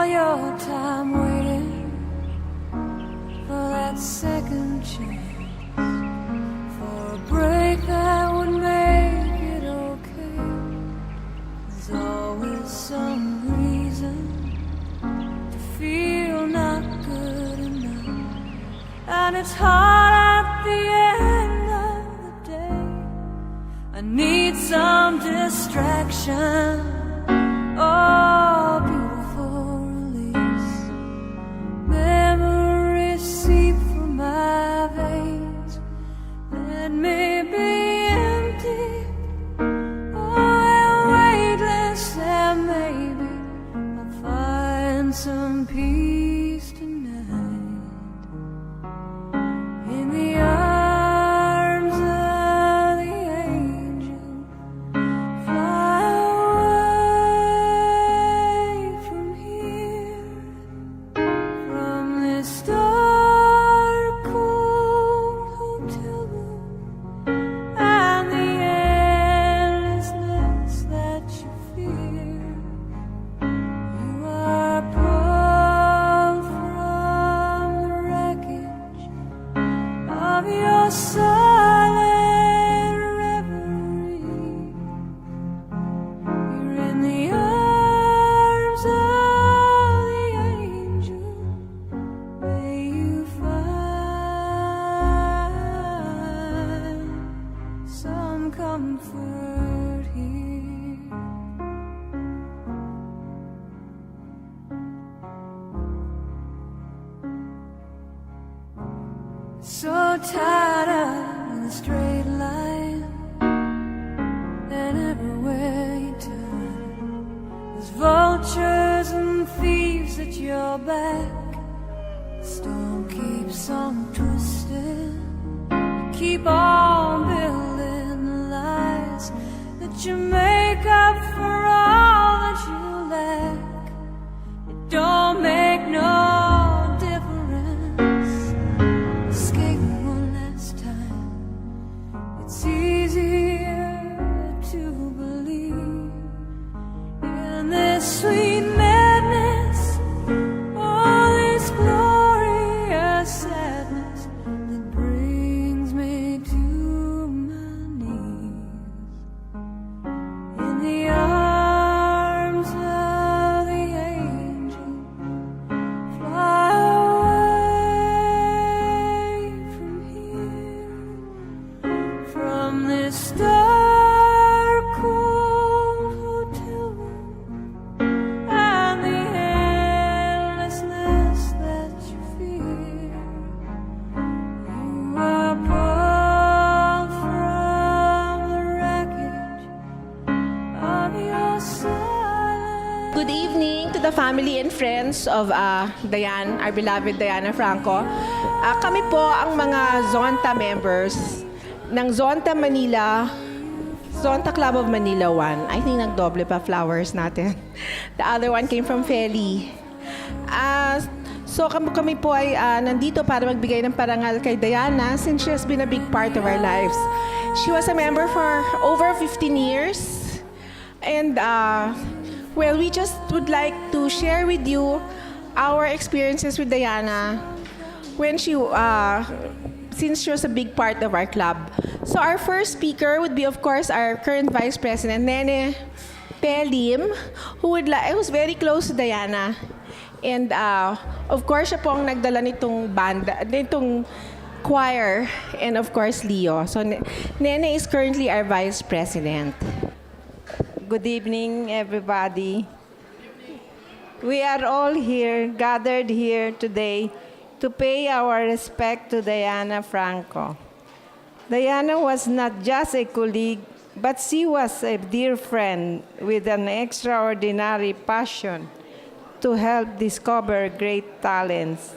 your time waiting for that second chance, for a break that would make it okay. There's always some reason to feel not good enough, and it's hard at the end of the day. I need some distraction, oh, beautiful release. Memories seep from my veins. Let me be empty, oh, weightless, and maybe I'll find some peace tonight in the arms of the angel. Fly away from here, from this dark, cold hotel room, and the endlessness that you fear. You are pulled from the wreckage of your silent reverie. You're in the arms of the angel. May you find some comfort here. So tired of the straight line, and everywhere you turn, there's vultures and thieves at your back. The storm keeps on twisting. You keep on building the lies that you make up for all that you lack. It don't make no difference. Escape one last time. It's easier to believe in this sweet madness, all this glorious sadness that brings me to my knees. In the arms of the angel, fly away from here, from this dark, cold hotel room, and the endlessness that you fear. You are pulled from the wreckage of your silence. Good evening to the family and friends of Diane, our beloved Diana Franco. Kami po ang mga Zonta members ng Zonta Manila, Zonta Club of Manila 1. I think nagdoble pa flowers natin. The other one came from Feli. So kami po ay nandito para magbigay ng parangal kay Diana since she has been a big part of our lives. She was a member for over 15 years. And well, we just would like to share with you our experiences with Diana when since she was a big part of our club. So our first speaker would be, of course, our current Vice President, Nene Pelim, who's very close to Diana. And of course, siya po ang nagdala nitong banda, nitong choir, and of course, Leo. So Nene is currently our Vice President. Good evening, everybody. We are all here, gathered here today to pay our respect to Diana Franco. Diana was not just a colleague, but she was a dear friend with an extraordinary passion to help discover great talents.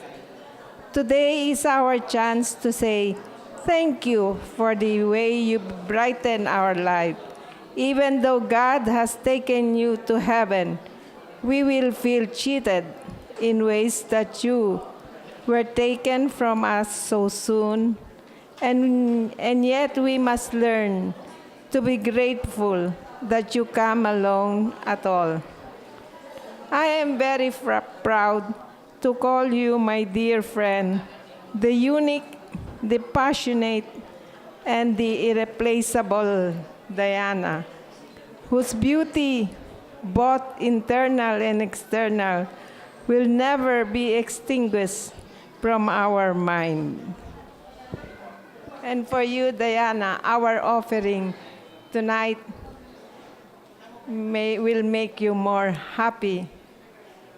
Today is our chance to say thank you for the way you brighten our life. Even though God has taken you to heaven, we will feel cheated in ways that you were taken from us so soon, and yet we must learn to be grateful that you come along at all. I am very proud to call you my dear friend, the unique, the passionate, and the irreplaceable Diana, whose beauty, both internal and external, will never be extinguished from our mind. And for you, Diana, our offering tonight will make you more happy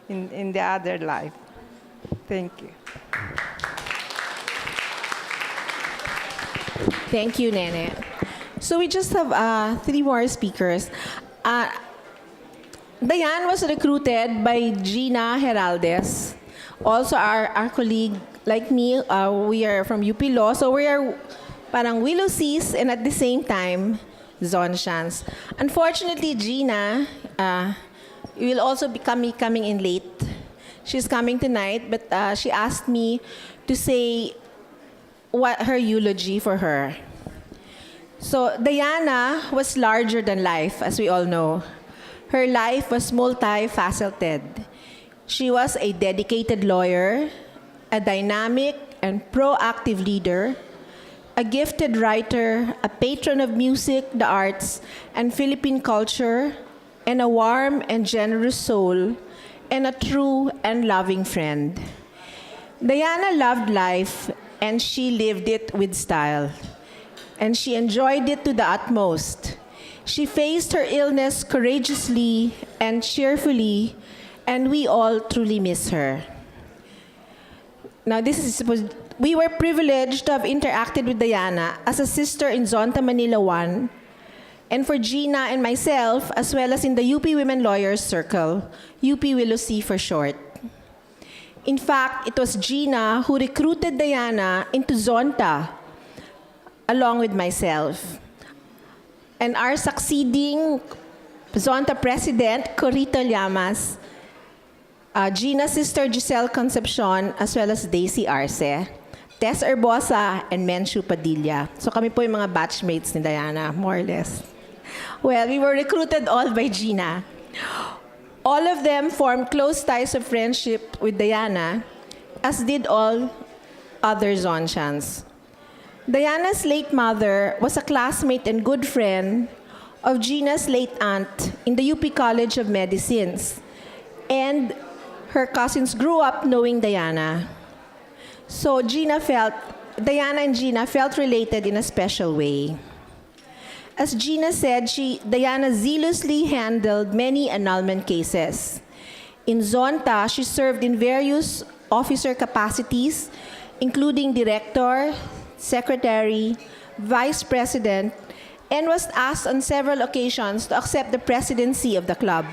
in the other life. Thank you. Thank you, Nene. So we just have 3 more speakers. Diane was recruited by Gina Heraldes, also our colleague, like me. We are from UP Law, so we are parang Willow Seas and at the same time, Zonshans. Unfortunately, Gina will also be coming in late. She's coming tonight, but she asked me to say what her eulogy for her. So Diana was larger than life, as we all know. Her life was multifaceted. She was a dedicated lawyer, a dynamic and proactive leader, a gifted writer, a patron of music, the arts, and Philippine culture, and a warm and generous soul, and a true and loving friend. Diana loved life, and she lived it with style. And she enjoyed it to the utmost. She faced her illness courageously and cheerfully, and we all truly miss her. Now, we were privileged to have interacted with Diana as a sister in Zonta Manila 1, and for Gina and myself, as well as in the UP Women Lawyers Circle, UP Willow Sea for short. In fact, it was Gina who recruited Diana into Zonta, along with myself. And our succeeding Zonta President, Corito Llamas, Gina's sister Giselle Concepcion, as well as Daisy Arce, Tess Herbosa, and Menshu Padilla. So kami po yung mga batchmates ni Diana, more or less. Well, we were recruited all by Gina. All of them formed close ties of friendship with Diana, as did all other Zonshans. Diana's late mother was a classmate and good friend of Gina's late aunt in the UP College of Medicines, and her cousins grew up knowing Diana. So Diana and Gina felt related in a special way. As Gina said, Diana zealously handled many annulment cases. In Zonta, she served in various officer capacities, including director, secretary, vice president, and was asked on several occasions to accept the presidency of the club.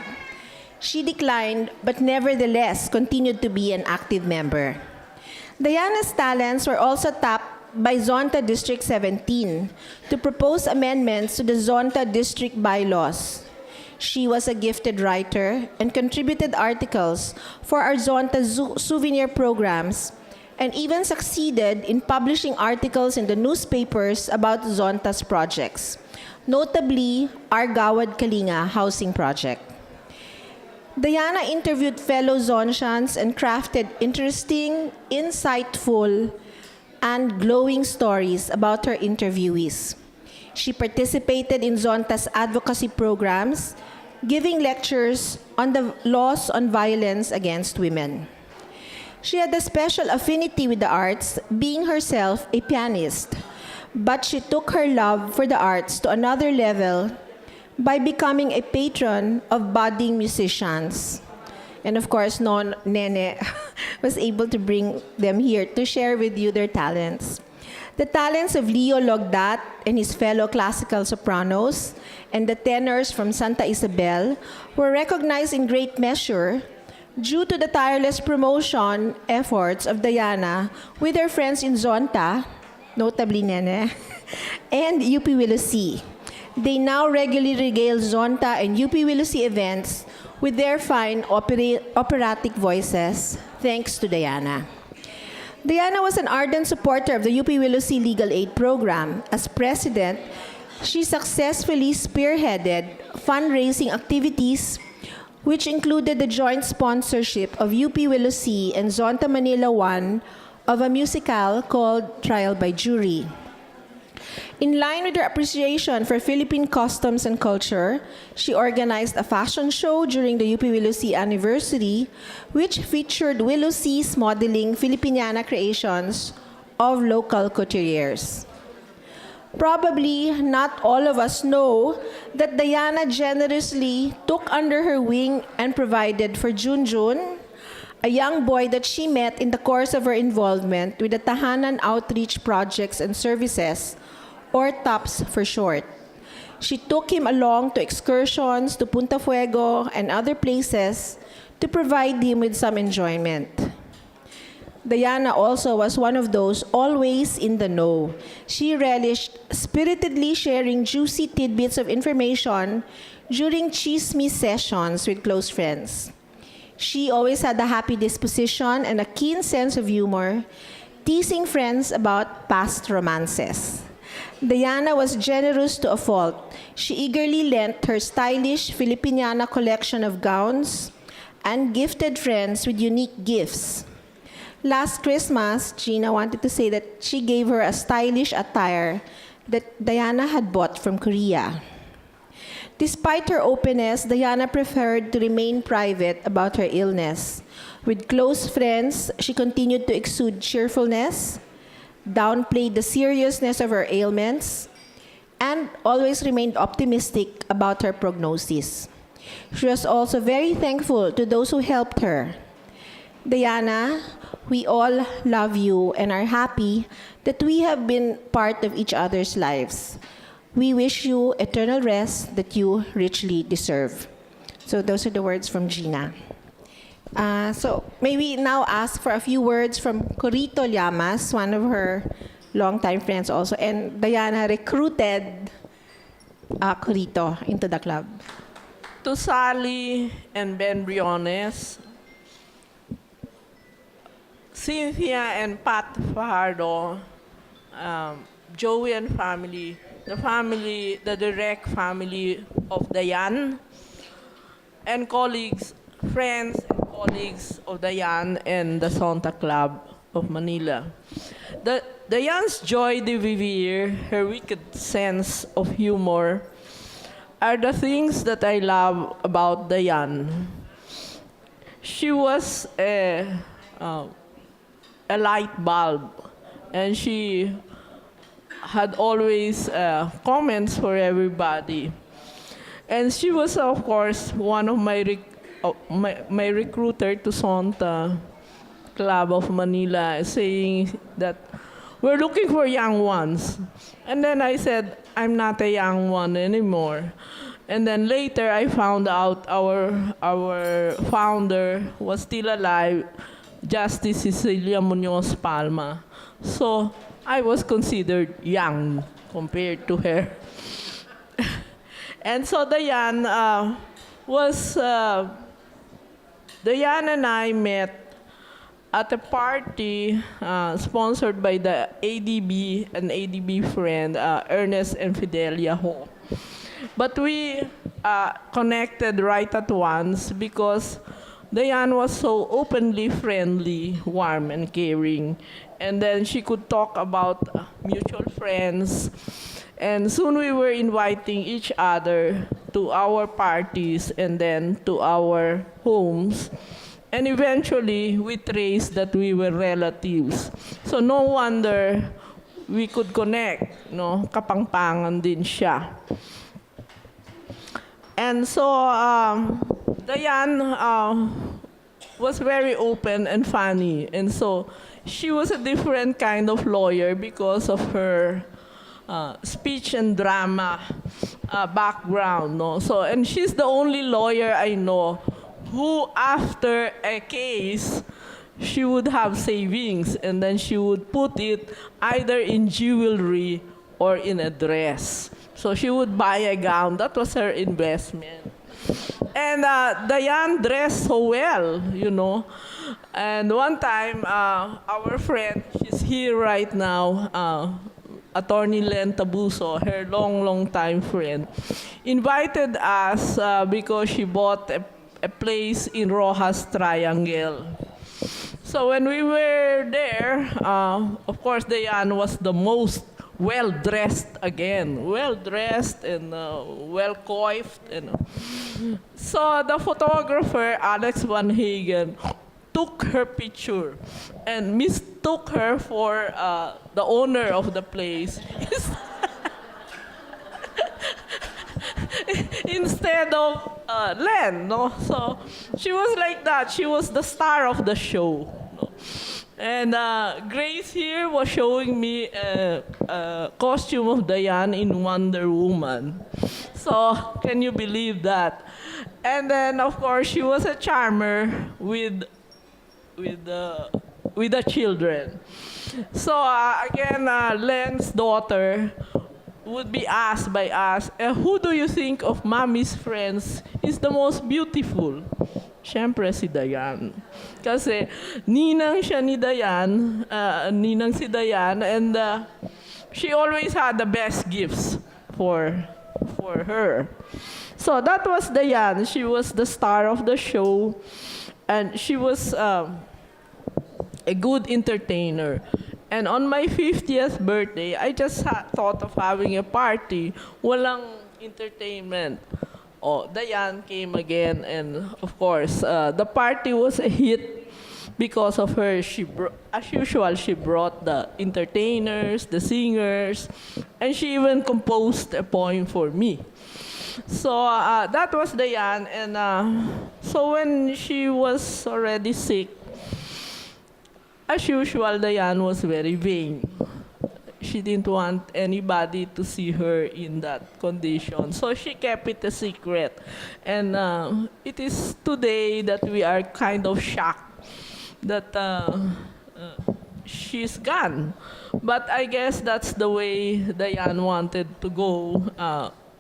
She declined, but nevertheless continued to be an active member. Diana's talents were also tapped by Zonta District 17 to propose amendments to the Zonta District bylaws. She was a gifted writer and contributed articles for our Zonta souvenir programs, and even succeeded in publishing articles in the newspapers about Zonta's projects, notably our Gawad Kalinga housing project. Diana interviewed fellow Zonshans and crafted interesting, insightful, and glowing stories about her interviewees. She participated in Zonta's advocacy programs, giving lectures on the laws on violence against women. She had a special affinity with the arts, being herself a pianist, but she took her love for the arts to another level by becoming a patron of budding musicians. And of course, Nene was able to bring them here to share with you their talents. The talents of Leo Logdat and his fellow classical sopranos and the tenors from Santa Isabel were recognized in great measure due to the tireless promotion efforts of Diana with her friends in Zonta, notably Nene, and UP Willow Sea. They now regularly regale Zonta and UP Willow Sea events with their fine operatic voices, thanks to Diana. Diana was an ardent supporter of the UP Willow Sea Legal Aid Program. As president, she successfully spearheaded fundraising activities which included the joint sponsorship of UP Wilosi and Zonta Manila 1 of a musical called Trial by Jury. In line with her appreciation for Philippine customs and culture, she organized a fashion show during the UP Wilosi anniversary, which featured Wilosi's modeling Filipiniana creations of local couturiers. Probably not all of us know that Diana generously took under her wing and provided for Junjun, a young boy that she met in the course of her involvement with the Tahanan Outreach Projects and Services, or TOPS for short. She took him along to excursions to Punta Fuego and other places to provide him with some enjoyment. Diana also was one of those always in the know. She relished spiritedly sharing juicy tidbits of information during chismis sessions with close friends. She always had a happy disposition and a keen sense of humor, teasing friends about past romances. Diana was generous to a fault. She eagerly lent her stylish Filipiniana collection of gowns and gifted friends with unique gifts. Last Christmas, Gina wanted to say that she gave her a stylish attire that Diana had bought from Korea. Despite her openness, Diana preferred to remain private about her illness. With close friends, she continued to exude cheerfulness, downplayed the seriousness of her ailments, and always remained optimistic about her prognosis. She was also very thankful to those who helped her. Diana, we all love you and are happy that we have been part of each other's lives. We wish you eternal rest that you richly deserve. So those are the words from Gina. So may we now ask for a few words from Corito Llamas, one of her longtime friends also. And Diana recruited Corito into the club. To Sally and Ben Briones, Cynthia and Pat Fajardo, Joey and family, the direct family of Dayan, and colleagues, friends and colleagues of Dayan and the Sonta Club of Manila. Dayan's joy de vivre, her wicked sense of humor, are the things that I love about Dayan. She was a light bulb, and she had always comments for everybody. And she was, of course, one of my recruiter to Sonta Club of Manila, saying that we're looking for young ones. And then I said, I'm not a young one anymore. And then later I found out our founder was still alive, Justice Cecilia Munoz Palma. So I was considered young compared to her. And so Diane and I met at a party sponsored by the ADB, an ADB friend, Ernest and Fidelia Ho. But we connected right at once because Diane was so openly friendly, warm, and caring. And then she could talk about mutual friends. And soon we were inviting each other to our parties and then to our homes. And eventually, we traced that we were relatives. So no wonder we could connect, no? Kapangpangan din siya. And so Diane was very open and funny. And so she was a different kind of lawyer because of her speech and drama background. No? So, and she's the only lawyer I know who, after a case, she would have savings and then she would put it either in jewelry or in a dress. So she would buy a gown. That was her investment. And Diane dressed so well, you know. And one time, our friend, she's here right now, Attorney Len Tabuso, her long time friend, invited us because she bought a place in Rojas Triangle. So when we were there, of course, Diane was the most well-dressed again, well-dressed and well-coiffed. So the photographer, Alex Van Hagen, took her picture and mistook her for the owner of the place. Instead of Len, no? So she was like that. She was the star of the show. No? And Grace here was showing me a costume of Diane in Wonder Woman. So can you believe that? And then of course she was a charmer with the children. So again, Len's daughter would be asked by us, who do you think of Mommy's friends is the most beautiful? Siyempre si Diane. Kasi ninang siya ni Diane, ninang si Diane, and she always had the best gifts for her. So that was Diane. She was the star of the show, and she was a good entertainer. And on my 50th birthday, I just thought of having a party. Walang entertainment. Oh, Diane came again, and of course, the party was a hit because of her. As usual, she brought the entertainers, the singers, and she even composed a poem for me. So that was Diane, and so when she was already sick, as usual, Diane was very vain. She didn't want anybody to see her in that condition. So she kept it a secret. And it is today that we are kind of shocked that she's gone. But I guess that's the way Diane wanted to go,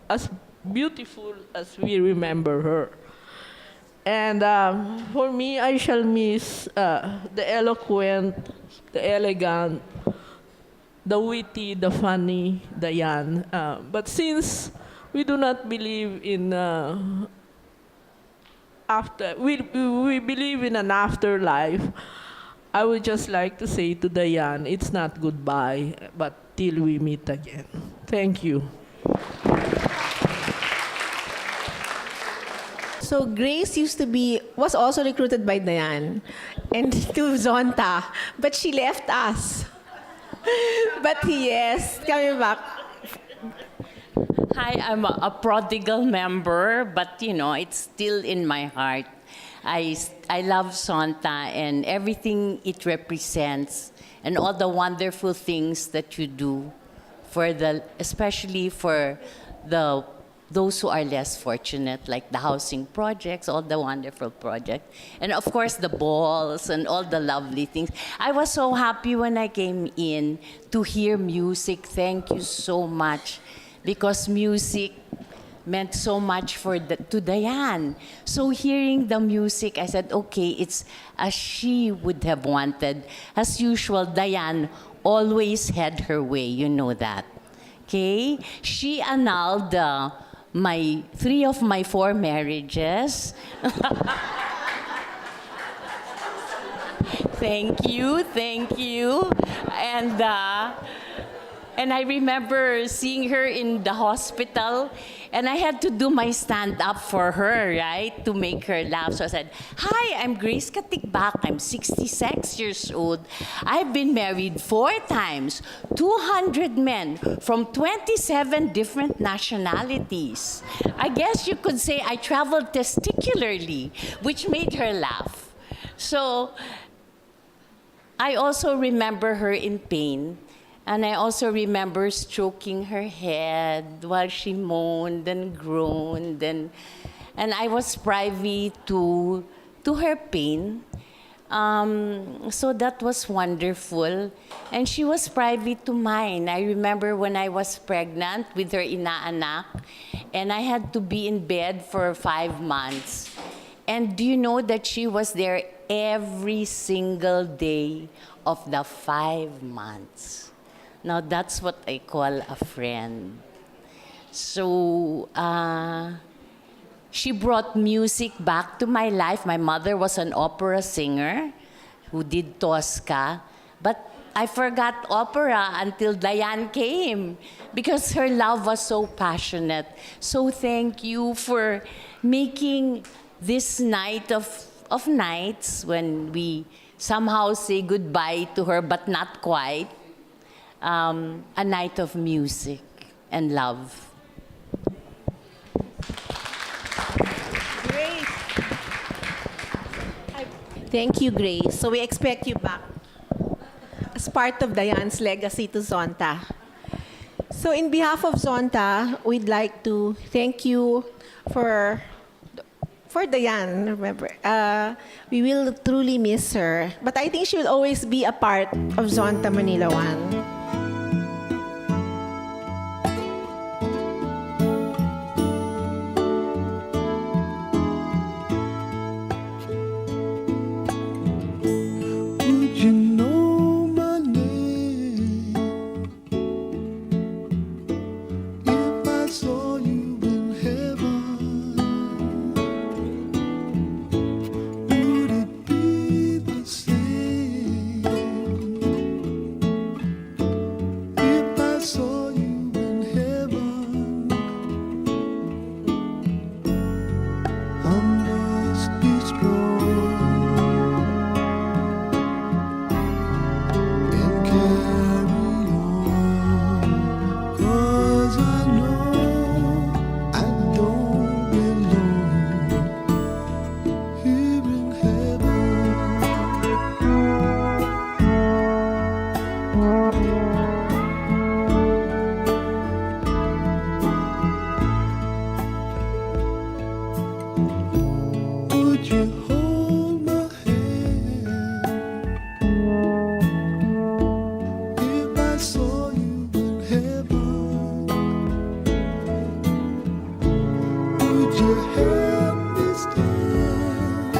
as beautiful as we remember her. And for me, I shall miss the eloquent, the elegant, the witty, the funny Diane. But since we do not believe in we believe in an afterlife, I would just like to say to Diane, it's not goodbye, but till we meet again. Thank you. So Grace was also recruited by Diane and to Zonta, but she left us. But yes, coming back. Hi, I'm a prodigal member, but you know, it's still in my heart. I love Zonta and everything it represents and all the wonderful things that you do especially for those who are less fortunate, like the housing projects, all the wonderful projects, and of course the balls and all the lovely things. I was so happy when I came in to hear music. Thank you so much, because music meant so much to Diane. So hearing the music, I said, okay, it's as she would have wanted. As usual, Diane always had her way, you know that. Okay? She annulled 3 of my 4 marriages. Thank you. And I remember seeing her in the hospital, and I had to do my stand-up for her, right, to make her laugh. So I said, hi, I'm Grace Katigbak. I'm 66 years old. I've been married 4 times, 200 men from 27 different nationalities. I guess you could say I traveled testicularly, which made her laugh. So I also remember her in pain. And I also remember stroking her head while she moaned and groaned. And I was privy to her pain. So that was wonderful. And she was privy to mine. I remember when I was pregnant with her inaanak, and I had to be in bed for 5 months. And do you know that she was there every single day of the 5 months? Now, that's what I call a friend. So, She brought music back to my life. My mother was an opera singer who did Tosca, but I forgot opera until Diane came because her love was so passionate. So thank you for making this night of nights when we somehow say goodbye to her, but not quite, a night of music and love. Grace. Thank you, Grace. So we expect you back as part of Diane's legacy to Zonta. So in behalf of Zonta, we'd like to thank you for Diane. Remember, we will truly miss her, but I think she will always be a part of Zonta Manila One. Would you know my name if I saw you in heaven? Would it be the same if I saw you in heaven? I must be strong and carry on, 'cause I know I don't belong here in heaven. Would you hold my hand if I saw you in heaven? Would you help me stand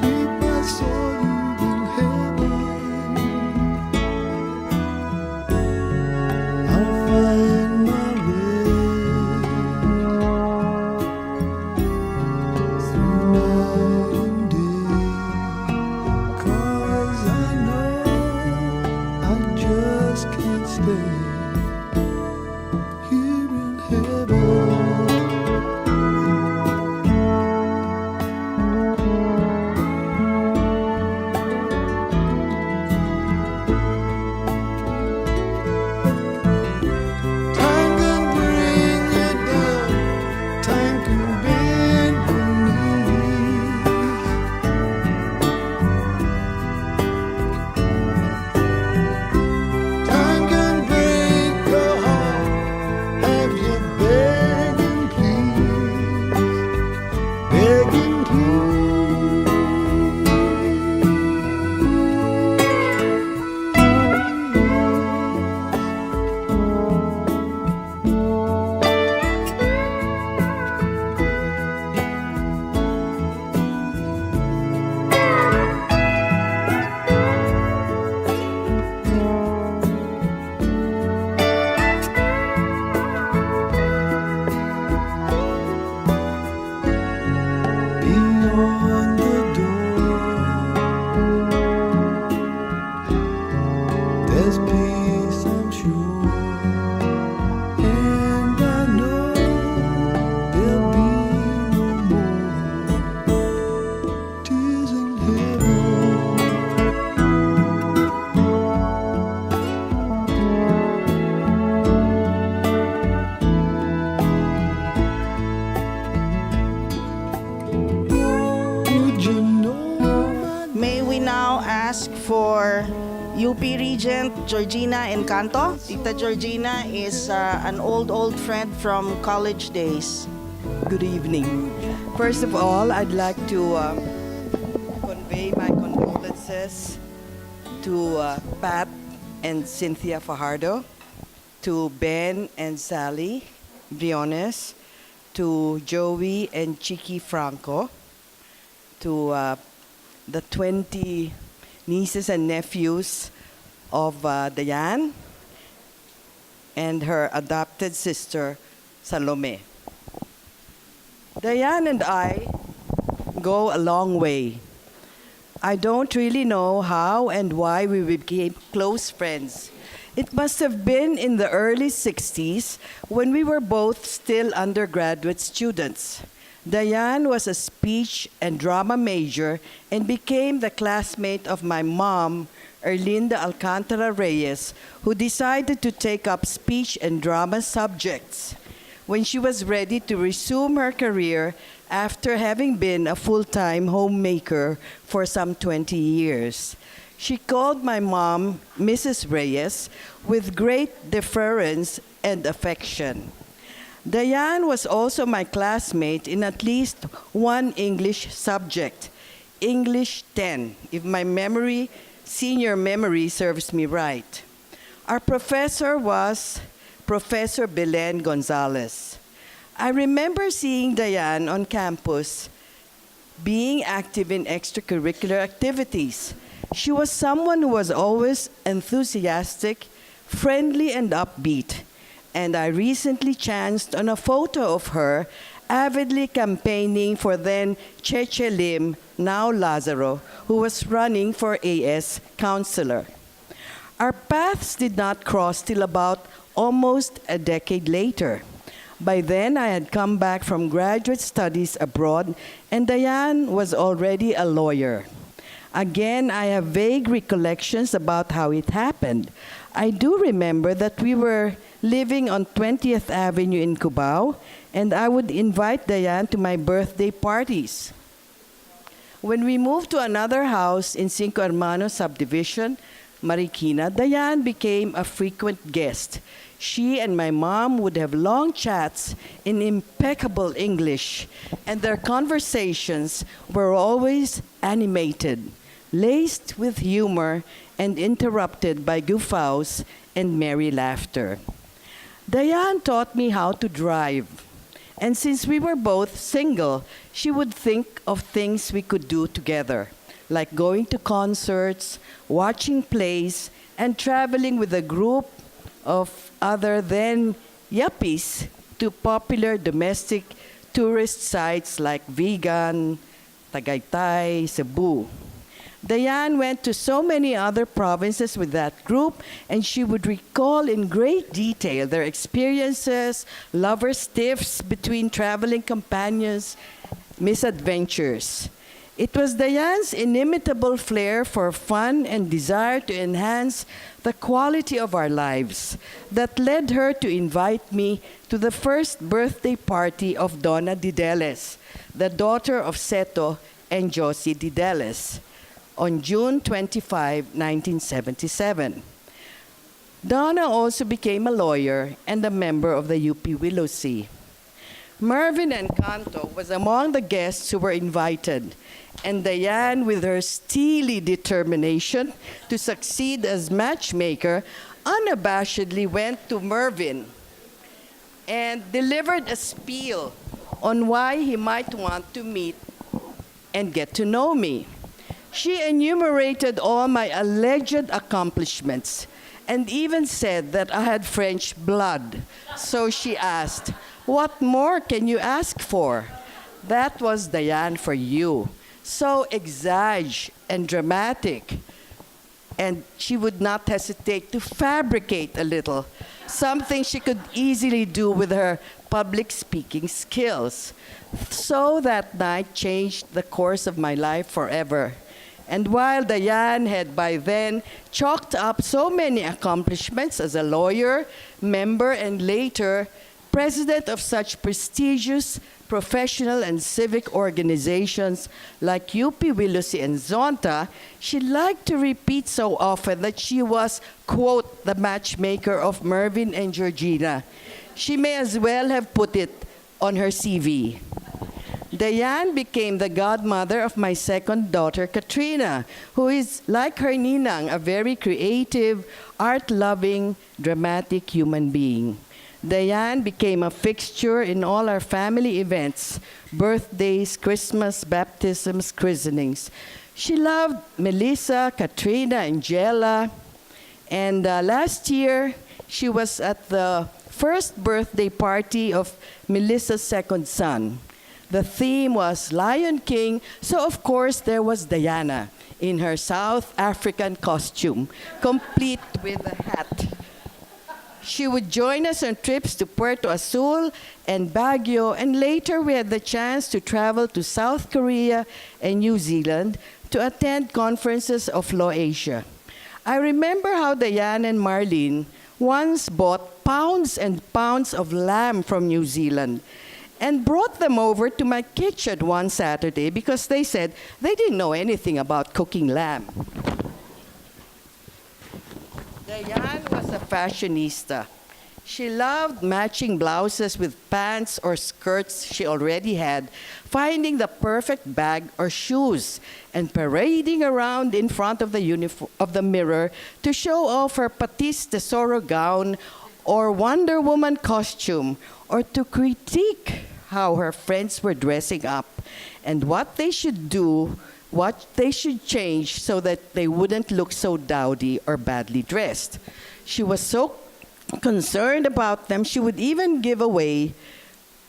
if I saw you in heaven? I'll find my way through night and day, 'cause I know I just can't stay here in heaven. Time can bring you down, time can bend your knees. Time can break your heart, have you begging please, begging beyond the door. There's peace, I'm sure, and I know there'll be no more tears in heaven. Would you know my May we now ask for UP Regent Georgina Encanto. Tita Georgina is an old friend from college days. Good evening. First of all, I'd like to convey my condolences to Pat and Cynthia Fajardo, to Ben and Sally Briones, to Joey and Chicky Franco, to the 20 nieces and nephews of Diane, and her adopted sister, Salome. Diane and I go a long way. I don't really know how and why we became close friends. It must have been in the early 60s when we were both still undergraduate students. Diane was a speech and drama major and became the classmate of my mom, Erlinda Alcantara Reyes, who decided to take up speech and drama subjects when she was ready to resume her career after having been a full-time homemaker for some 20 years. She called my mom Mrs. Reyes with great deference and affection. Diane was also my classmate in at least one English subject, English 10, if my senior memory serves me right. Our professor was Professor Belen Gonzalez. I remember seeing Diane on campus being active in extracurricular activities. She was someone who was always enthusiastic, friendly, and upbeat. And I recently chanced on a photo of her avidly campaigning for then Cheche Lim, now Lazaro, who was running for AS councillor. Our paths did not cross till about almost a decade later. By then, I had come back from graduate studies abroad, and Diane was already a lawyer. Again, I have vague recollections about how it happened. I do remember that we were living on 20th Avenue in Cubao, and I would invite Diane to my birthday parties. When we moved to another house in Cinco Hermanos subdivision, Marikina, Diane became a frequent guest. She and my mom would have long chats in impeccable English, and their conversations were always animated, laced with humor, and interrupted by guffaws and merry laughter. Diane taught me how to drive, and since we were both single, she would think of things we could do together, like going to concerts, watching plays, and traveling with a group of other than yuppies to popular domestic tourist sites like Vigan, Tagaytay, Cebu. Diane went to so many other provinces with that group, and she would recall in great detail their experiences, lovers' tiffs between traveling companions, misadventures. It was Diane's inimitable flair for fun and desire to enhance the quality of our lives that led her to invite me to the first birthday party of Donna Dideles, the daughter of Seto and Josie Dideles, on June 25, 1977. Donna also became a lawyer and a member of the UP Wilosi. Mervyn Encanto was among the guests who were invited, and Diane, with her steely determination to succeed as matchmaker, unabashedly went to Mervyn and delivered a spiel on why he might want to meet and get to know me. She enumerated all my alleged accomplishments and even said that I had French blood. So she asked, "What more can you ask for?" That was Diane for you. So exage and dramatic. And she would not hesitate to fabricate a little, something she could easily do with her public speaking skills. So that night changed the course of my life forever. And while Diane had by then chalked up so many accomplishments as a lawyer, member, and later president of such prestigious professional and civic organizations like UP Wilosi and Zonta, she liked to repeat so often that she was, quote, the matchmaker of Mervyn and Georgina. She may as well have put it on her CV. Diane became the godmother of my second daughter, Katrina, who is, like her ninang, a very creative, art-loving, dramatic human being. Diane became a fixture in all our family events, birthdays, Christmas, baptisms, christenings. She loved Melissa, Katrina, Angela, and last year she was at the first birthday party of Melissa's second son. The theme was Lion King, so of course there was Diana in her South African costume, complete with a hat. She would join us on trips to Puerto Azul and Baguio, and later we had the chance to travel to South Korea and New Zealand to attend conferences of Law Asia. I remember how Diane and Marlene once bought pounds and pounds of lamb from New Zealand and brought them over to my kitchen one Saturday because they said they didn't know anything about cooking lamb. Diane was a fashionista. She loved matching blouses with pants or skirts she already had, finding the perfect bag or shoes, and parading around in front of the mirror to show off her Patis Tesoro gown or Wonder Woman costume, or to critique how her friends were dressing up and what they should do, what they should change so that they wouldn't look so dowdy or badly dressed. She was so concerned about them, she would even give away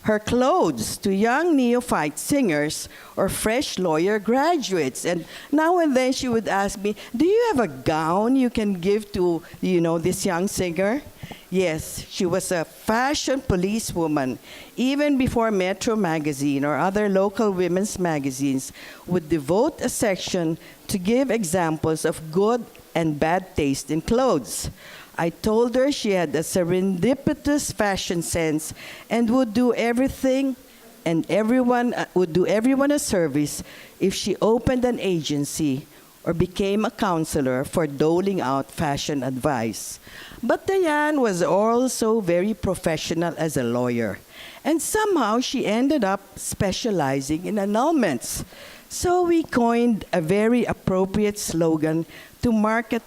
her clothes to young neophyte singers or fresh lawyer graduates. And now and then she would ask me, "Do you have a gown you can give to, this young singer?" Yes, she was a fashion policewoman. Even before Metro Magazine or other local women's magazines would devote a section to give examples of good and bad taste in clothes. I told her she had a serendipitous fashion sense and would do everything and would do everyone a service if she opened an agency or became a counselor for doling out fashion advice. But Diane was also very professional as a lawyer, and somehow she ended up specializing in annulments. So we coined a very appropriate slogan to market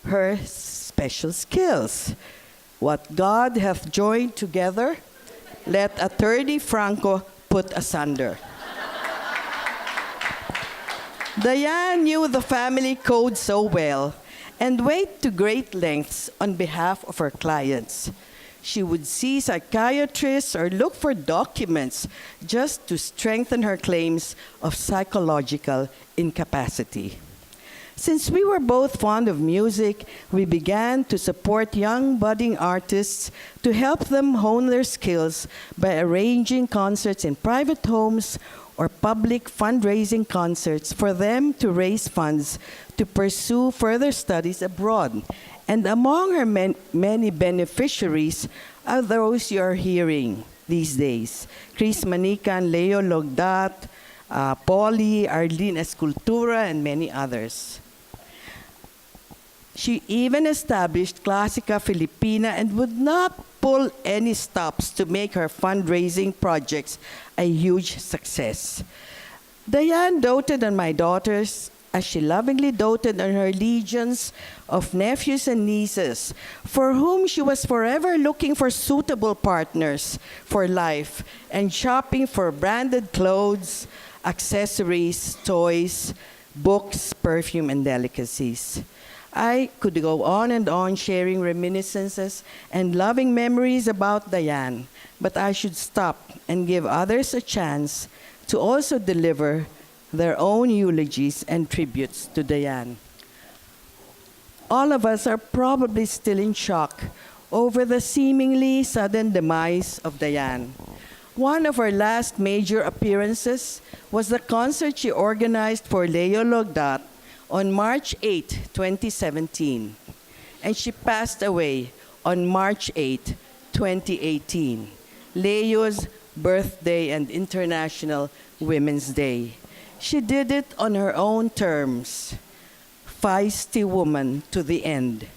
her special skills. What God hath joined together, let attorney Franco put asunder. Diane knew the family code so well and went to great lengths on behalf of her clients. She would see psychiatrists or look for documents just to strengthen her claims of psychological incapacity. Since we were both fond of music, we began to support young budding artists to help them hone their skills by arranging concerts in private homes or public fundraising concerts for them to raise funds to pursue further studies abroad. And among her many beneficiaries are those you are hearing these days: Chris Manican, Leo Logdat, Polly, Arlene Escultura, and many others. She even established Classica Filipina and would not pull any stops to make her fundraising projects a huge success. Diane doted on my daughters as she lovingly doted on her legions of nephews and nieces, for whom she was forever looking for suitable partners for life and shopping for branded clothes, accessories, toys, books, perfume, and delicacies. I could go on and on sharing reminiscences and loving memories about Diane, but I should stop and give others a chance to also deliver their own eulogies and tributes to Diane. All of us are probably still in shock over the seemingly sudden demise of Diane. One of her last major appearances was the concert she organized for Leo Logdat on March 8, 2017, and she passed away on March 8, 2018, Leo's birthday and International Women's Day. She did it on her own terms, feisty woman to the end.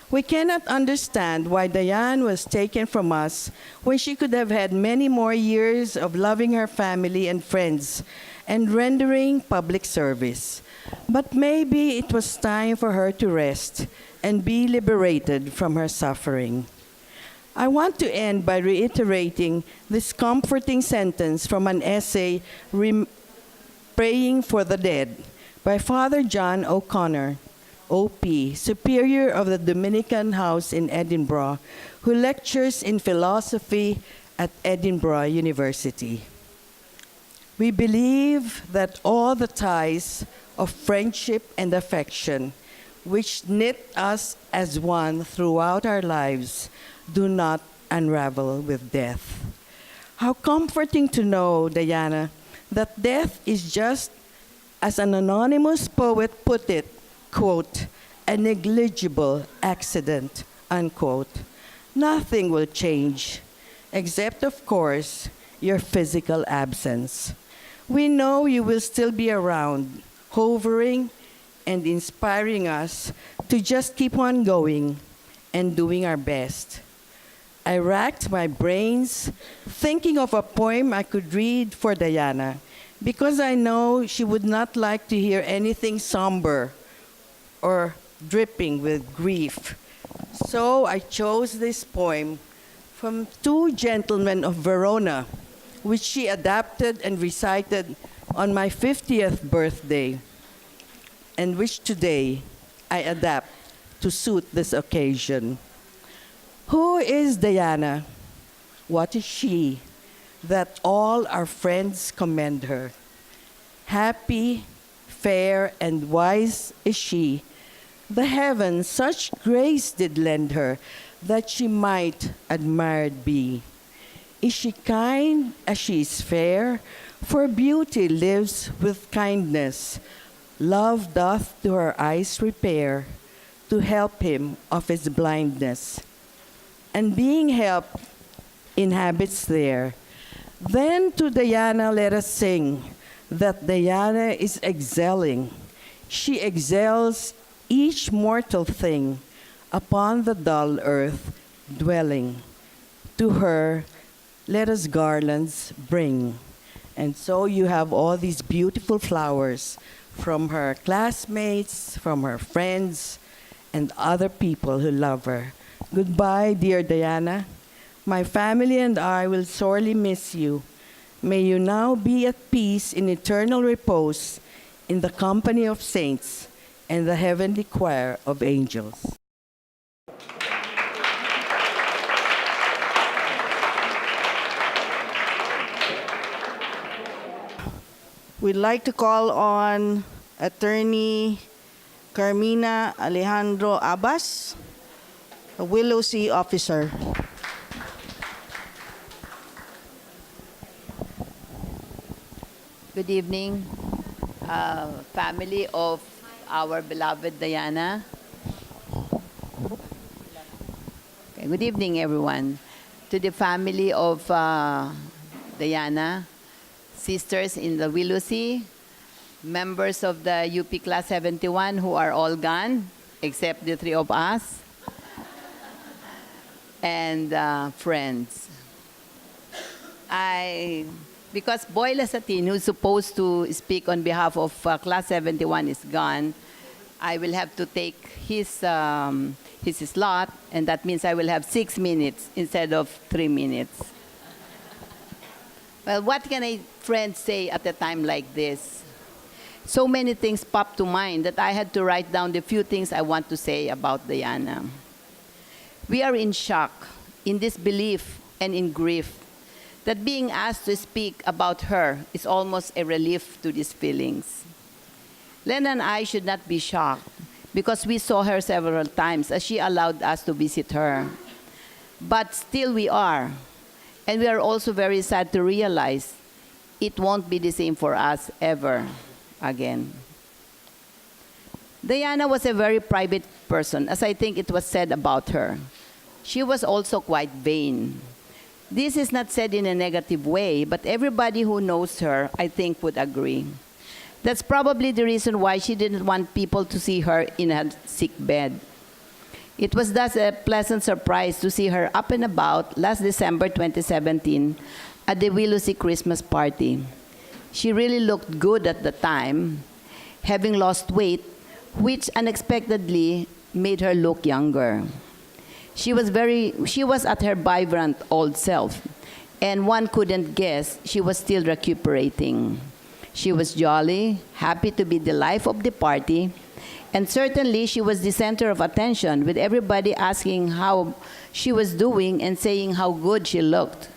We cannot understand why Diane was taken from us when she could have had many more years of loving her family and friends and rendering public service. But maybe it was time for her to rest and be liberated from her suffering. I want to end by reiterating this comforting sentence from an essay, Praying for the Dead, by Father John O'Connor, OP, superior of the Dominican House in Edinburgh, who lectures in philosophy at Edinburgh University. We believe that all the ties of friendship and affection which knit us as one throughout our lives do not unravel with death. How comforting to know, Diana, that death is just, as an anonymous poet put it, quote, a negligible accident, unquote. Nothing will change, except, of course, your physical absence. We know you will still be around, hovering and inspiring us to just keep on going and doing our best. I racked my brains thinking of a poem I could read for Diana, because I know she would not like to hear anything somber or dripping with grief. So I chose this poem from Two Gentlemen of Verona, which she adapted and recited on my 50th birthday, and which today I adapt to suit this occasion. Who is Diana? What is she that all our friends commend her? Happy, fair, and wise is she. The heavens such grace did lend her that she might admired be. Is she kind as she is fair? For beauty lives with kindness. Love doth to her eyes repair, to help him of his blindness. And being helped, inhabits there. Then to Diana let us sing, that Diana is excelling. She excels each mortal thing upon the dull earth dwelling. To her let us garlands bring. And so you have all these beautiful flowers from her classmates, from her friends, and other people who love her. Goodbye, dear Diana. My family and I will sorely miss you. May you now be at peace in eternal repose in the company of saints and the heavenly choir of angels. We'd like to call on Attorney Carmina Alejandro Abbas, a Willow Sea officer. Good evening, family of our beloved Diana. Okay, good evening, everyone. To the family of Diana, sisters in the Willow Sea, members of the UP Class 71 who are all gone, except the three of us, and friends. Because Boy Lasatin, who's supposed to speak on behalf of Class 71, is gone, I will have to take his slot, and that means I will have 6 minutes instead of 3 minutes. Well, what can a friend say at a time like this? So many things popped to mind that I had to write down the few things I want to say about Diana. We are in shock, in disbelief, and in grief that being asked to speak about her is almost a relief to these feelings. Len and I should not be shocked because we saw her several times as she allowed us to visit her. But still we are. And we are also very sad to realize it won't be the same for us ever again. Diana was a very private person, as I think it was said about her. She was also quite vain. This is not said in a negative way, but everybody who knows her, I think, would agree. That's probably the reason why she didn't want people to see her in a sick bed. It was thus a pleasant surprise to see her up and about last December 2017 at the Willow Sea Christmas party. She really looked good at the time, having lost weight, which unexpectedly made her look younger. She was at her vibrant old self, and one couldn't guess she was still recuperating. She was jolly, happy to be the life of the party, And certainly, she was the center of attention, with everybody asking how she was doing and saying how good she looked.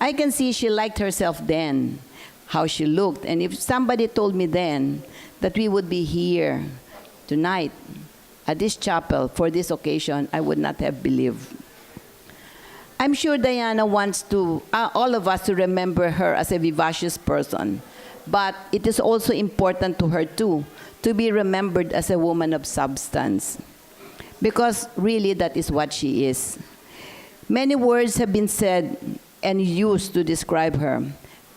I can see she liked herself then, how she looked. And if somebody told me then that we would be here tonight at this chapel for this occasion, I would not have believed. I'm sure Diana wants all of us to remember her as a vivacious person, but it is also important to her too to be remembered as a woman of substance, because really that is what she is. Many words have been said and used to describe her: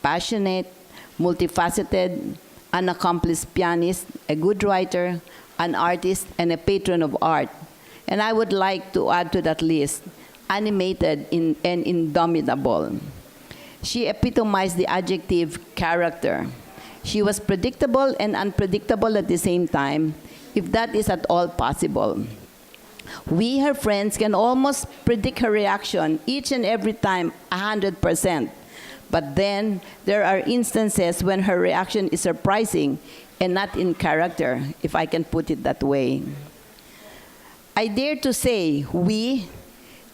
passionate, multifaceted, an accomplished pianist, a good writer, an artist, and a patron of art. And I would like to add to that list, animated and indomitable. She epitomized the adjective character. She was predictable and unpredictable at the same time, if that is at all possible. We, her friends, can almost predict her reaction each and every time 100%. But then there are instances when her reaction is surprising and not in character, if I can put it that way. I dare to say we,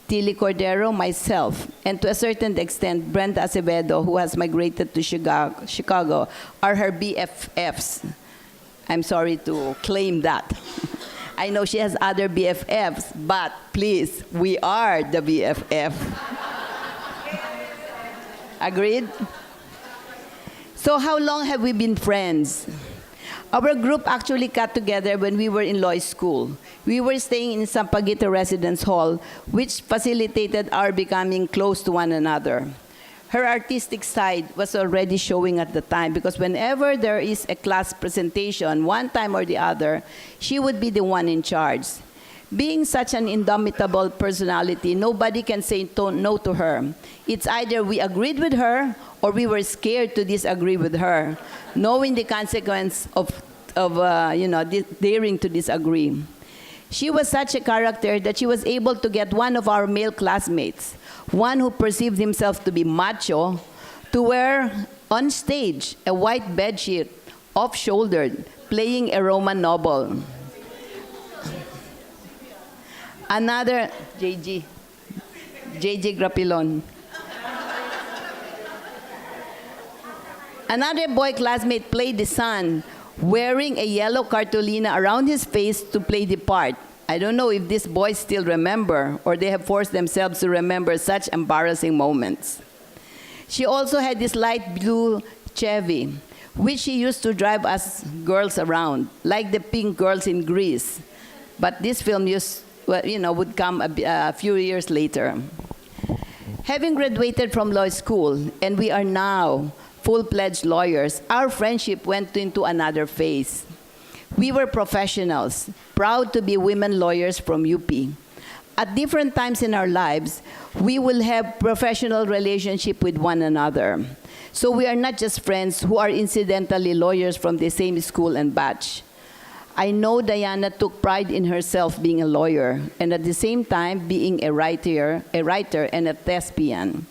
Tilly Cordero, myself, and to a certain extent, Brenda Acevedo, who has migrated to Chicago, are her BFFs. I'm sorry to claim that. I know she has other BFFs, but please, we are the BFF. Agreed? So how long have we been friends? Our group actually got together when we were in law school. We were staying in Sampaguita Residence Hall, which facilitated our becoming close to one another. Her artistic side was already showing at the time, because whenever there is a class presentation, one time or the other, she would be the one in charge. Being such an indomitable personality, nobody can say no to her. It's either we agreed with her or we were scared to disagree with her, knowing the consequence of daring to disagree. She was such a character that she was able to get one of our male classmates, one who perceived himself to be macho, to wear on stage a white bedsheet, off-shouldered, playing a Roman noble. Another, JG Grapilon. Another boy classmate played the son, wearing a yellow cartolina around his face to play the part. I don't know if these boys still remember, or they have forced themselves to remember such embarrassing moments. She also had this light blue Chevy, which she used to drive us girls around, like the pink girls in Greece. But this film would come a few years later. Having graduated from law school, and we are now full-fledged lawyers, our friendship went into another phase. We were professionals, proud to be women lawyers from UP. At different times in our lives, we will have professional relationship with one another. So we are not just friends who are incidentally lawyers from the same school and batch. I know Diana took pride in herself being a lawyer, and at the same time being a writer and a thespian.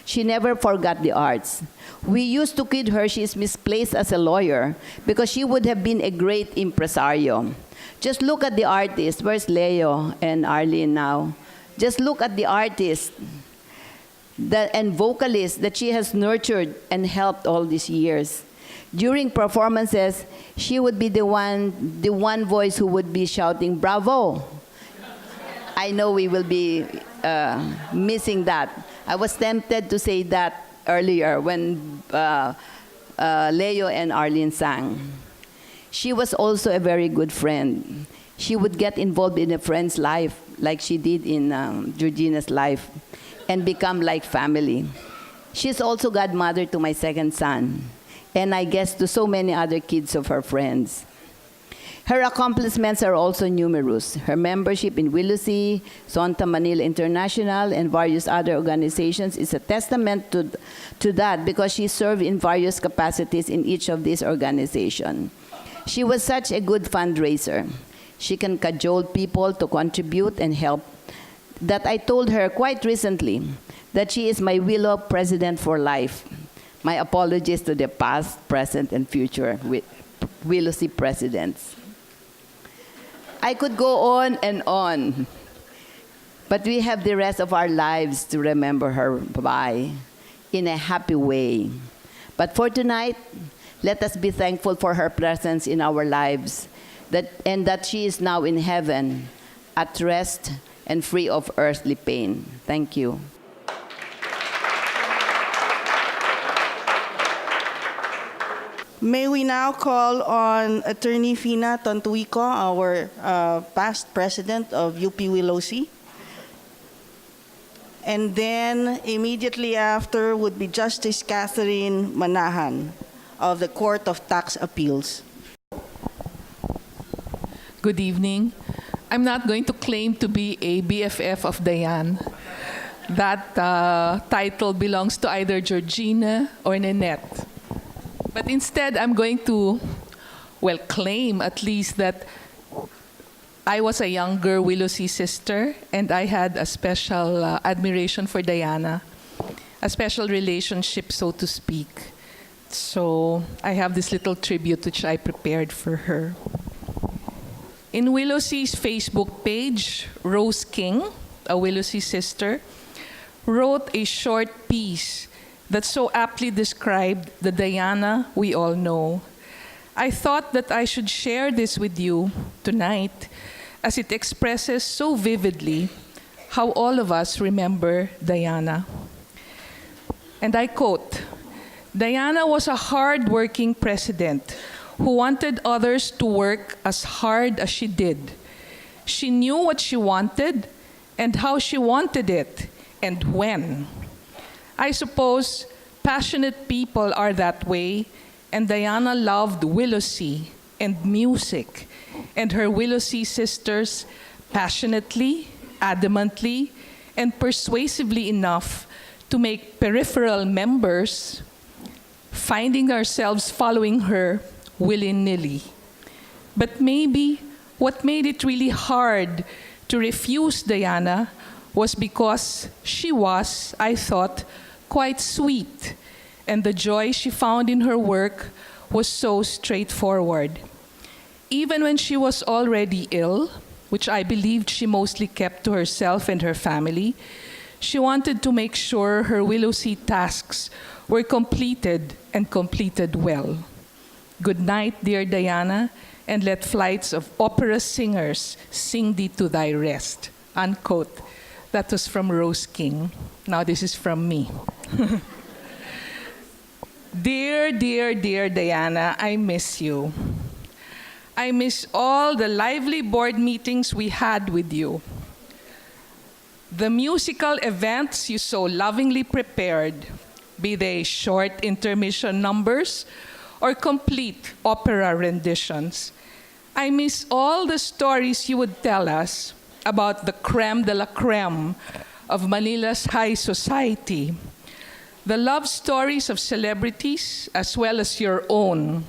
She never forgot the arts. We used to kid her she is misplaced as a lawyer because she would have been a great impresario. Just look at the artists. Where's Leo and Arlene now? Just look at the artists and vocalists that she has nurtured and helped all these years. During performances, she would be the one voice who would be shouting, "Bravo!" I know we will be missing that. I was tempted to say that earlier when Leo and Arlene sang. She was also a very good friend. She would get involved in a friend's life, like she did in Georgina's life, and become like family. She's also godmother to my second son, and I guess to so many other kids of her friends. Her accomplishments are also numerous. Her membership in WILUSI, Zonta Manila International, and various other organizations is a testament to that, because she served in various capacities in each of these organizations. She was such a good fundraiser. She can cajole people to contribute and help, that I told her quite recently that she is my Willow president for life. My apologies to the past, present, and future WILUSI presidents. I could go on and on. But we have the rest of our lives to remember her by in a happy way. But for tonight, let us be thankful for her presence in our lives and that she is now in heaven, at rest and free of earthly pain. Thank you. May we now call on Attorney Fina Tontuico, our past president of UP Wilosi. And then immediately after would be Justice Catherine Manahan of the Court of Tax Appeals. Good evening. I'm not going to claim to be a BFF of Diane. That title belongs to either Georgina or Ninette. But instead, I'm going to, claim at least that I was a younger Wilosi sister, and I had a special admiration for Diana, a special relationship, so to speak. So I have this little tribute which I prepared for her. In Wilosi's Facebook page, Rose King, a Wilosi sister, wrote a short piece that so aptly described the Diana we all know. I thought that I should share this with you tonight, as it expresses so vividly how all of us remember Diana. And I quote, "Diana was a hard-working president who wanted others to work as hard as she did. She knew what she wanted and how she wanted it and when. I suppose passionate people are that way, and Diana loved Wilosi and music, and her Wilosi sisters passionately, adamantly, and persuasively enough to make peripheral members, finding ourselves following her willy-nilly. But maybe what made it really hard to refuse Diana was because she was, I thought, quite sweet, and the joy she found in her work was so straightforward. Even when she was already ill, which I believed she mostly kept to herself and her family, she wanted to make sure her Wilosi tasks were completed and completed well. Good night, dear Diana, and let flights of opera singers sing thee to thy rest." Unquote. That was from Rose King. Now this is from me. Dear, dear, dear Diana, I miss you. I miss all the lively board meetings we had with you. The musical events you so lovingly prepared, be they short intermission numbers or complete opera renditions. I miss all the stories you would tell us about the crème de la crème of Manila's high society, the love stories of celebrities as well as your own,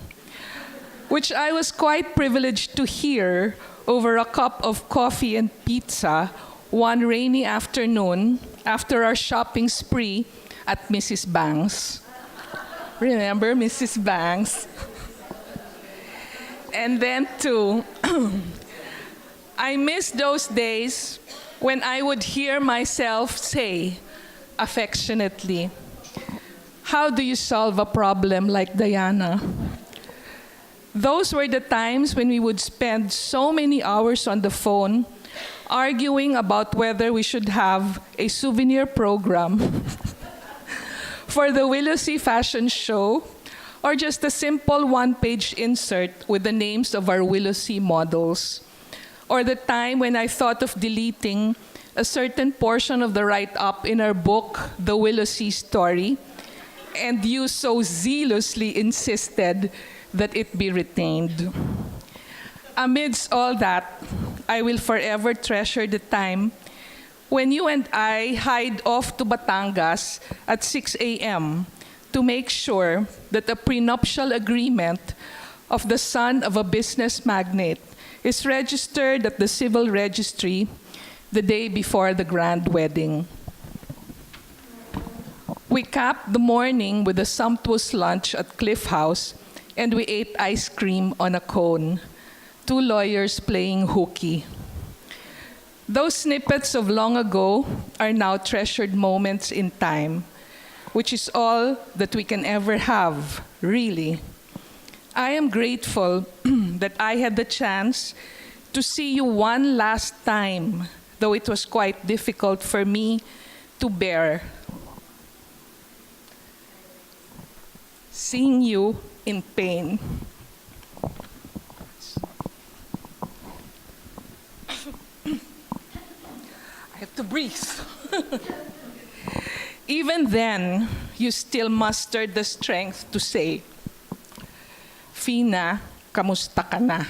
which I was quite privileged to hear over a cup of coffee and pizza one rainy afternoon after our shopping spree at Mrs. Banks. Remember Mrs. Banks? And then too, I miss those days when I would hear myself say affectionately, "How do you solve a problem like Diana?" Those were the times when we would spend so many hours on the phone arguing about whether we should have a souvenir program for the Wilosi fashion show or just a simple one-page insert with the names of our Wilosi models. Or the time when I thought of deleting a certain portion of the write-up in our book, The Wilosi Story, and you so zealously insisted that it be retained. Amidst all that, I will forever treasure the time when you and I hied off to Batangas at 6 a.m. to make sure that a prenuptial agreement of the son of a business magnate is registered at the civil registry the day before the grand wedding. We capped the morning with a sumptuous lunch at Cliff House, and we ate ice cream on a cone. two lawyers playing hooky. Those snippets of long ago are now treasured moments in time, which is all that we can ever have, really. I am grateful that I had the chance to see you one last time, though it was quite difficult for me to bear. Seeing you in pain. I have to breathe. Even then, you still mustered the strength to say, Fina, kamusta ka na?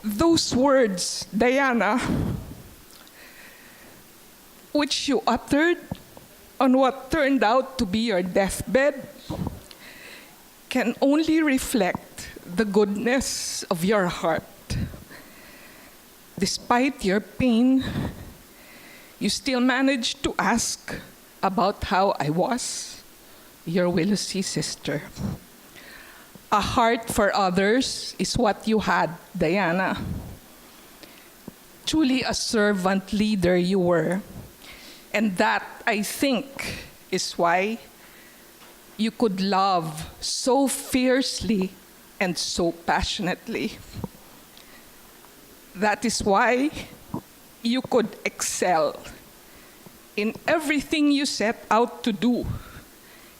Those words, Diana, which you uttered on what turned out to be your deathbed, can only reflect the goodness of your heart. Despite your pain, you still managed to ask about how I was, your Willacy sister. A heart for others is what you had, Diana. Truly a servant leader you were. And that, I think, is why you could love so fiercely and so passionately. That is why you could excel in everything you set out to do,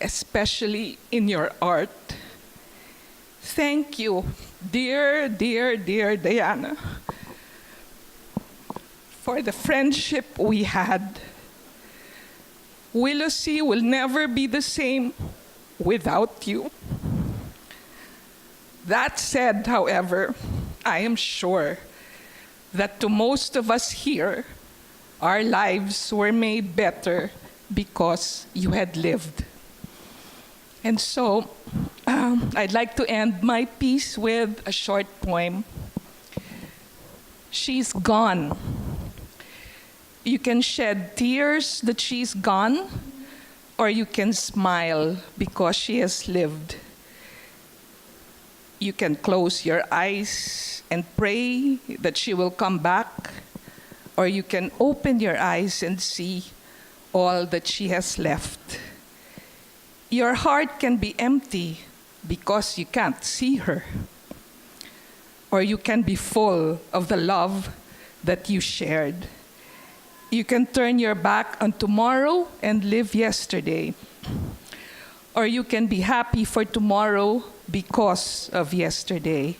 especially in your art. Thank you, dear, dear, dear Diana, for the friendship we had. Willacy will never be the same without you. That said, however, I am sure that to most of us here, our lives were made better because you had lived. And so, I'd like to end my piece with a short poem. She's gone. You can shed tears that she's gone, or you can smile because she has lived. You can close your eyes and pray that she will come back, or you can open your eyes and see all that she has left. Your heart can be empty because you can't see her, or you can be full of the love that you shared. You can turn your back on tomorrow and live yesterday, or you can be happy for tomorrow because of yesterday.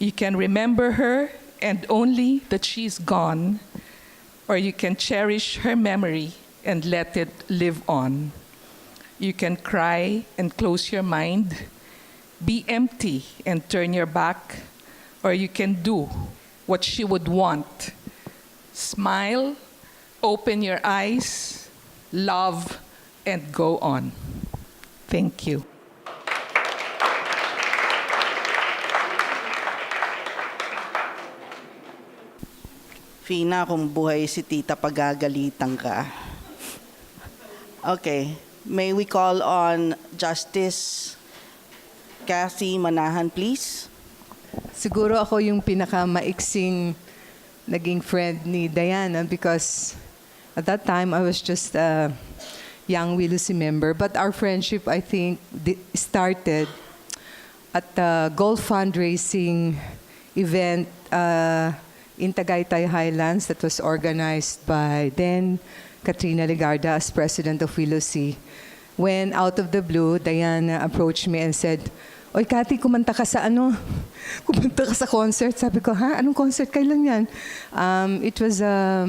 You can remember her and only that she's gone, or you can cherish her memory and let it live on. You can cry and close your mind, be empty and turn your back, or you can do what she would want. Smile, open your eyes, love, and go on. Thank you. Fina, kung buhay si tita, pagagalitan ka. Okay. May we call on Justice Kathy Manahan, please? Siguro ako yung pinakamaiksing naging friend ni Diana because at that time I was just a young Willacy member. But our friendship, I think, started at the golf fundraising event in Tagaytay Highlands that was organized by then Katrina Legarda as president of Willacy. When out of the blue, Diana approached me and said, "Oy, Cathy, kumanta ka sa ano? Kumanta ka sa concert." Sabi ko, "Ha? Anong concert? Kailan yan?" It was a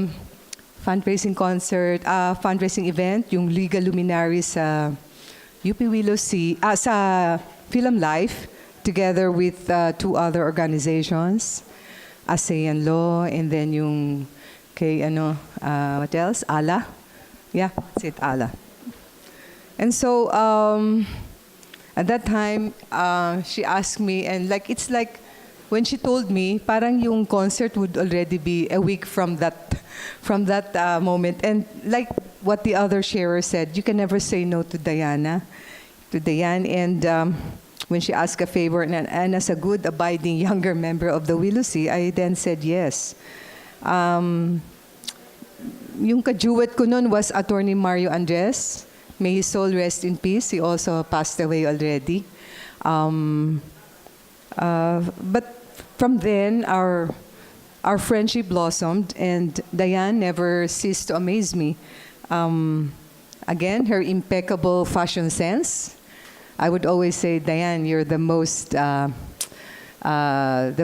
fundraising concert, fundraising event, yung legal luminaries sa UP Willacy, sa Film Life, together with two other organizations, ASEAN Law, and then yung kay what else? ALA? Yeah, that's it, ALA. And so, at that time, she asked me, and it's like when she told me, parang yung concert would already be a week from that moment. And like what the other sharer said, you can never say no to Diane. And when she asked a favor, and as a good, abiding younger member of the Wilusi, I then said yes. Yung kajuwet ko nun was Attorney Mario Andres. May his soul rest in peace. He also passed away already. But from then, our friendship blossomed, and Diane never ceased to amaze me. Again, her impeccable fashion sense. I would always say, Diane, you're the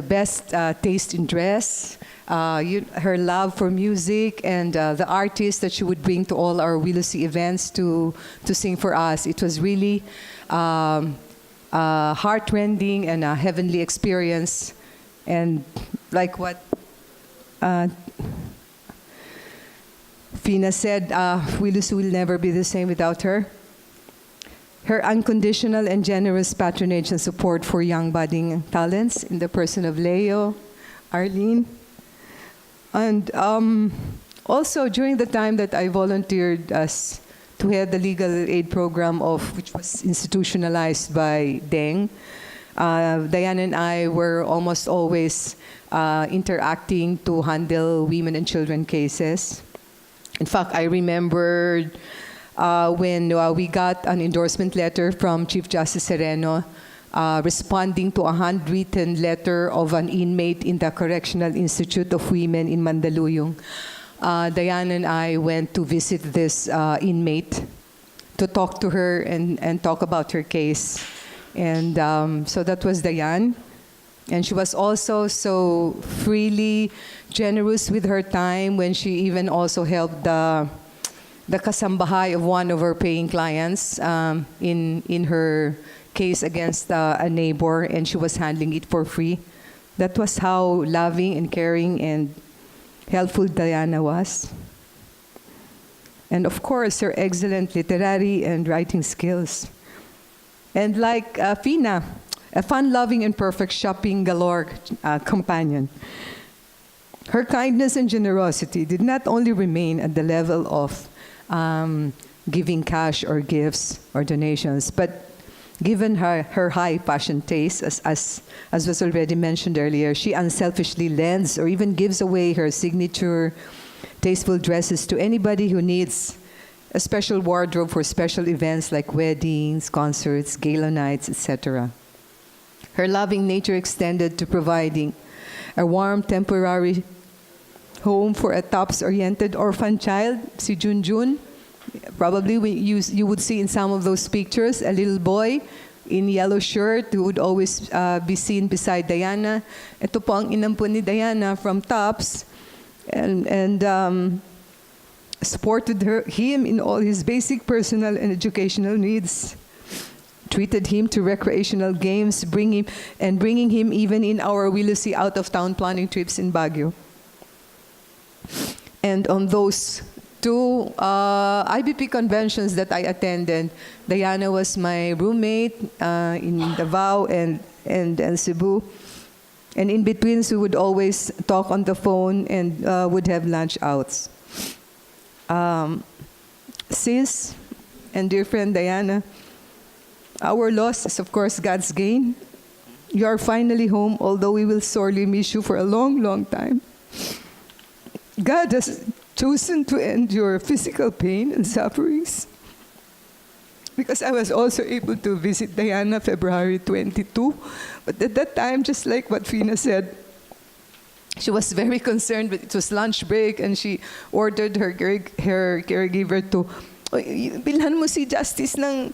best taste in dress. Her love for music and the artists that she would bring to all our Wilusi events to sing for us. It was really heartrending and a heavenly experience. And like what Fina said, Wilusi will never be the same without her. Her unconditional and generous patronage and support for young budding talents in the person of Leo, Arlene. And also during the time that I volunteered to head the legal aid program which was institutionalized by Deng, Diane and I were almost always interacting to handle women and children cases. In fact, I remember when we got an endorsement letter from Chief Justice Sereno responding to a handwritten letter of an inmate in the Correctional Institute of Women in Mandaluyong. Diane and I went to visit this inmate to talk to her and talk about her case. And so that was Diane. And she was also so freely generous with her time when she even also helped the kasambahay of one of her paying clients in her case against a neighbor, and she was handling it for free. That was how loving and caring and helpful Diana was. And of course, her excellent literary and writing skills. And like Fina, a fun-loving and perfect shopping galore companion. Her kindness and generosity did not only remain at the level of giving cash or gifts or donations, but given her high fashion taste, as was already mentioned earlier, she unselfishly lends or even gives away her signature tasteful dresses to anybody who needs a special wardrobe for special events like weddings, concerts, gala nights, etc. Her loving nature extended to providing a warm temporary home for a TOPS-oriented orphan child, si Junjun. Probably you would see in some of those pictures a little boy in yellow shirt who would always be seen beside Diana. Ito po ang inampun ni Diana from TOPS, and supported him in all his basic personal and educational needs. Treated him to recreational games, bringing him even in our Wilusi out-of-town planning trips in Baguio. And on those two IBP conventions that I attended, Diana was my roommate in Davao and Cebu. And in between, we would always talk on the phone and would have lunch outs. Sis and dear friend Diana, our loss is of course God's gain. You are finally home, although we will sorely miss you for a long, long time. God has chosen to end your physical pain and sufferings, because I was also able to visit Diana February 22. But at that time, just like what Fina said, she was very concerned, but it was lunch break, and she ordered her caregiver to, bilhan mo si Justice ng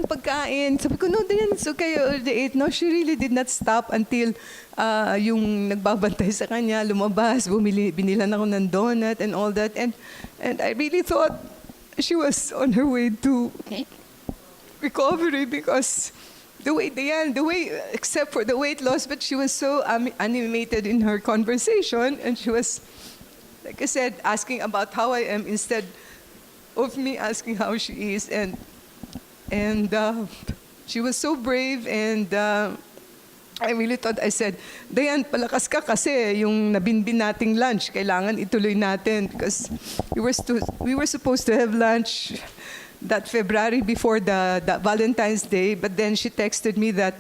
pagkain. Sabi ko, no, Diane, it's okay, I'll eat. No, she really did not stop until yung nagbabantay sa kanya, lumabas, binilan ako ng donut and all that. And I really thought she was on her way to recovery, because except for the weight loss, but she was so animated in her conversation, and she was, like I said, asking about how I am instead of me asking how she is, and she was so brave and I really thought, I said, Dayan, palakas ka kasi yung nabinbin nating lunch, kailangan ituloy natin because we were supposed to have lunch that February before the Valentine's Day, but then she texted me that,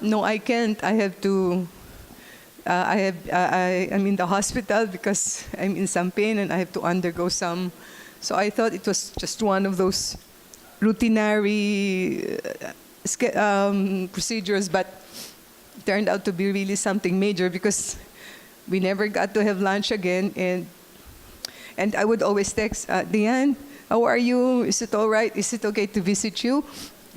no, I can't. I have to, I'm in the hospital because I'm in some pain and I have to undergo some. So I thought it was just one of those routinary procedures, but turned out to be really something major because we never got to have lunch again. And I would always text, Diane, how are you? Is it all right? Is it okay to visit you?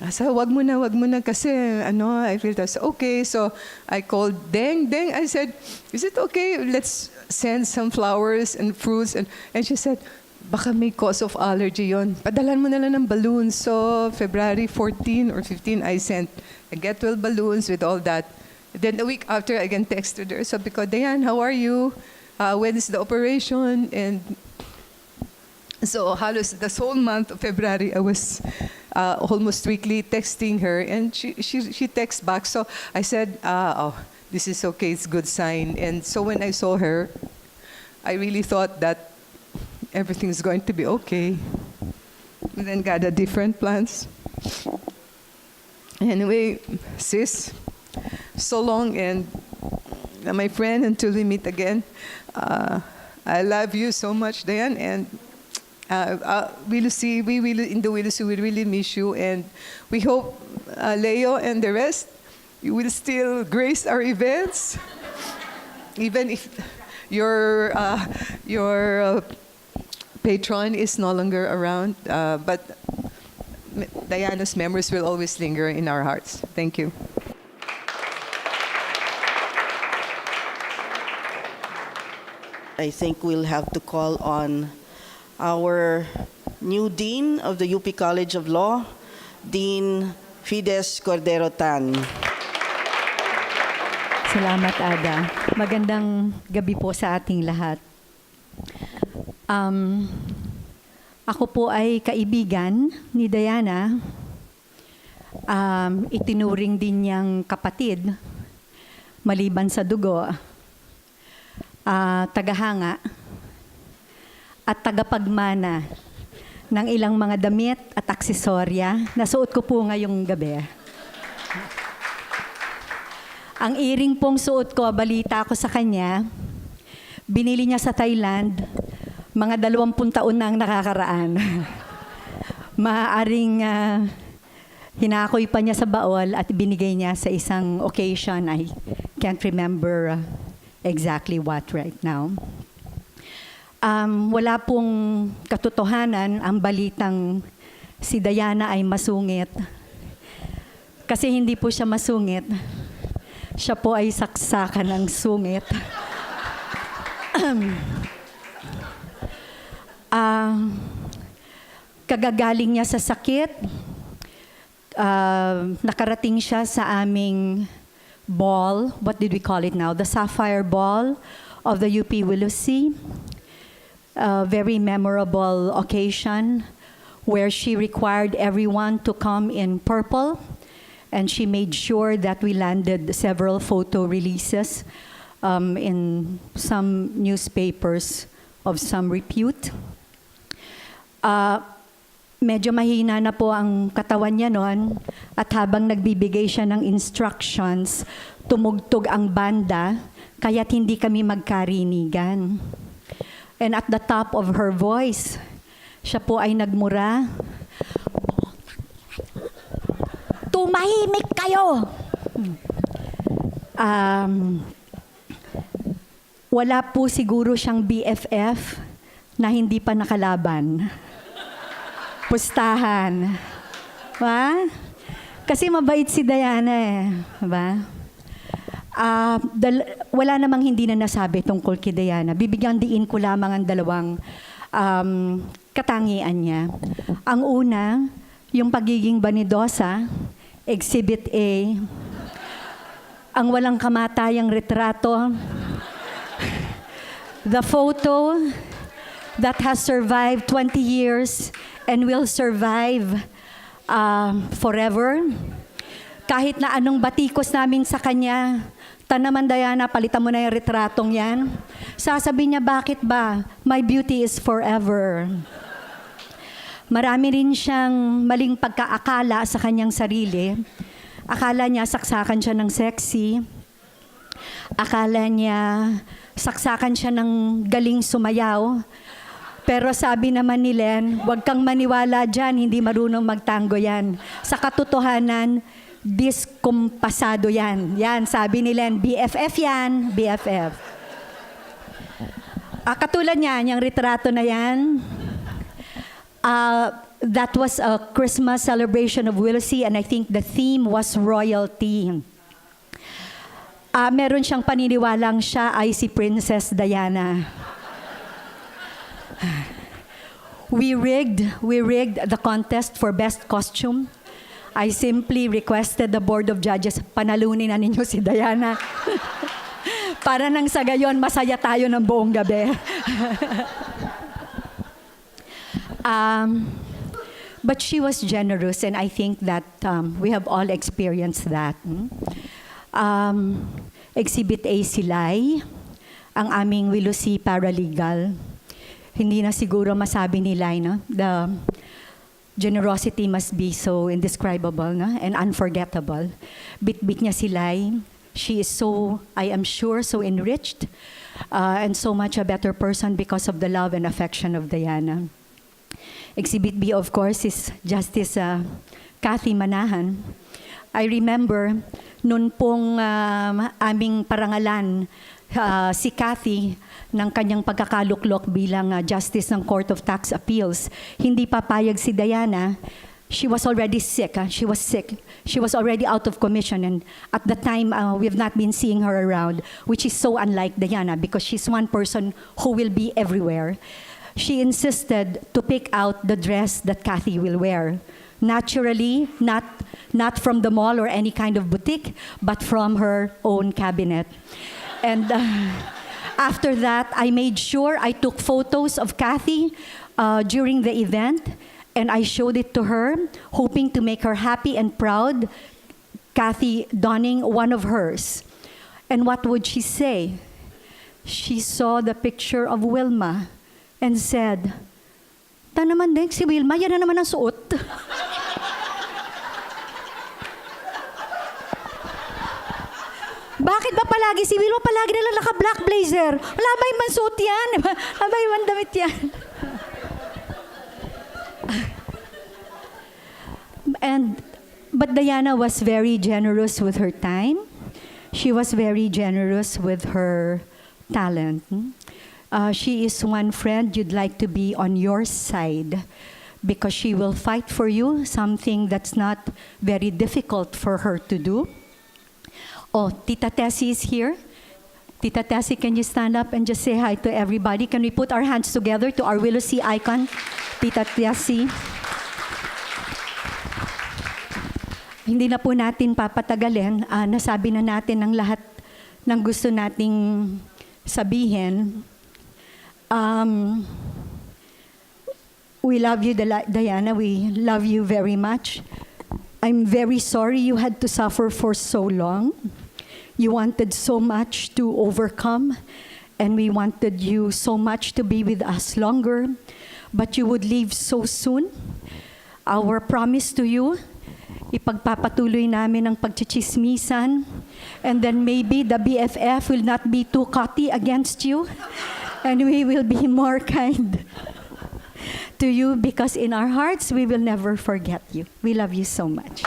I said, wag mo na kasi, I feel that's okay. So I called Deng. I said, is it okay? Let's send some flowers and fruits. And she said, baka may cause of allergy yon. Padalan mo na lang ng balloons. So February 14 or 15, I sent get well balloons with all that. Then a week after, I again texted her. So because, Diane, how are you? When is the operation? And so halos this whole month of February, I was almost weekly texting her, and she texts back. So I said, oh, this is okay, it's a good sign. And so when I saw her, I really thought that everything's going to be okay. And then got a different plans. Anyway, sis, so long, and my friend, until we meet again. I love you so much, Diane, and we will really miss you, and we hope Leo and the rest, you will still grace our events, even if your patron is no longer around, but Diana's memories will always linger in our hearts. Thank you. I think we'll have to call on our new Dean of the UP College of Law, Dean Fides Cordero Tan. Salamat, Ada. Magandang gabi po sa ating lahat. Ako po ay kaibigan ni Diana. Itinuring din niyang kapatid, maliban sa dugo, tagahanga, at tagapagmana ng ilang mga damit at aksesorya na suot ko po ngayong gabi. Ang earring pong suot ko, balita ko sa kanya, binili niya sa Thailand, mga 20 taon na ang nakakaraan. Maaaring hinakoy pa niya sa baol at binigay niya sa isang occasion. I can't remember exactly what right now. Wala pong katotohanan ang balitang si Diana ay masungit. Kasi hindi po siya masungit. Siya po ay saksakan ng sungit. Kagagaling niya sa sakit. Nakarating siya sa aming ball. What did we call it now? The Sapphire Ball of the UP Wilusi. Very memorable occasion where she required everyone to come in purple, and she made sure that we landed several photo releases in some newspapers of some repute. Medyo mahina na po ang katawan niya noon, at habang nagbibigay siya ng instructions, tumugtog ang banda, kaya't hindi kami magkarinigan. And at the top of her voice, siya po ay nagmura, "Tumahimik kayo!" Wala po siguro siyang BFF na hindi pa nakalaban. Pustahan. Ba? Kasi mabait si Diana eh. Ba? Wala namang hindi na nasabi tungkol kay Diana. Bibigyan diin ko lamang ang dalawang katangian niya. Ang una, yung pagiging banidosa, Exhibit A, ang walang kamatayang retrato, the photo that has survived 20 years and will survive forever. Kahit na anong batikos namin sa kanya, "Tanaman, Diana, palitan mo na yung retratong yan." Sasabihin niya, "Bakit ba? My beauty is forever." Marami rin siyang maling pagkaakala sa kanyang sarili. Akala niya saksakan siya ng sexy. Akala niya saksakan siya ng galing sumayaw. Pero sabi naman ni Len, "Huwag kang maniwala dyan, hindi marunong magtango yan. Sa katotohanan, diskumpasado yan." Yan, sabi ni Len, BFF yan, BFF. Katulad niyan, yung retrato na yan, that was a Christmas celebration of Willowsea, and I think the theme was royalty. Meron siyang paniniwalang siya ay si Princess Diana. We rigged the contest for best costume. I simply requested the Board of Judges, "Panalunin na ninyo si Diana." Para nang sa gayon, masaya tayo ng buong gabi. But she was generous, and I think that we have all experienced that. Exhibit A Silay, ang aming Willowsea paralegal. Hindi na siguro masabi nila, no? The generosity must be so indescribable, no? And unforgettable. Bit-bit niya Silay. She is so, I am sure, so enriched and so much a better person because of the love and affection of Diana. Exhibit B, of course, is Justice Kathy Manahan. I remember, noon pong aming parangalan si Kathy ng kanyang pagkakaluklok bilang Justice ng Court of Tax Appeals, hindi papayag si Diana. She was already sick. She was sick. She was already out of commission. And at the time, we have not been seeing her around, which is so unlike Diana because she's one person who will be everywhere. She insisted to pick out the dress that Kathy will wear. Naturally, not from the mall or any kind of boutique, but from her own cabinet. And after that, I made sure I took photos of Kathy during the event, and I showed it to her, hoping to make her happy and proud, Kathy donning one of hers. And what would she say? She saw the picture of Wilma and said, "Ta naman din, si Wilma, yan na naman ang suot." Bakit ba palagi si Wilma palagi na lang naka-black blazer? Wala ba yung mansuot yan? Wala ba yung damit yan? But Diana was very generous with her time. She was very generous with her talent. She is one friend you'd like to be on your side because she will fight for you, something that's not very difficult for her to do. Oh, Tita Tessie is here. Tita Tessie, can you stand up and just say hi to everybody? Can we put our hands together to our Willowsea icon, Tita Tessie? Hindi na po natin papatagalin. Nasabi na natin ang lahat ng gusto nating sabihin. We love you, Diana. We love you very much. I'm very sorry you had to suffer for so long. You wanted so much to overcome, and we wanted you so much to be with us longer, but you would leave so soon. Our promise to you, ipagpapatuloy namin ang pagchichismisan, and then maybe the BFF will not be too cocky against you, and we will be more kind to you because in our hearts, we will never forget you. We love you so much.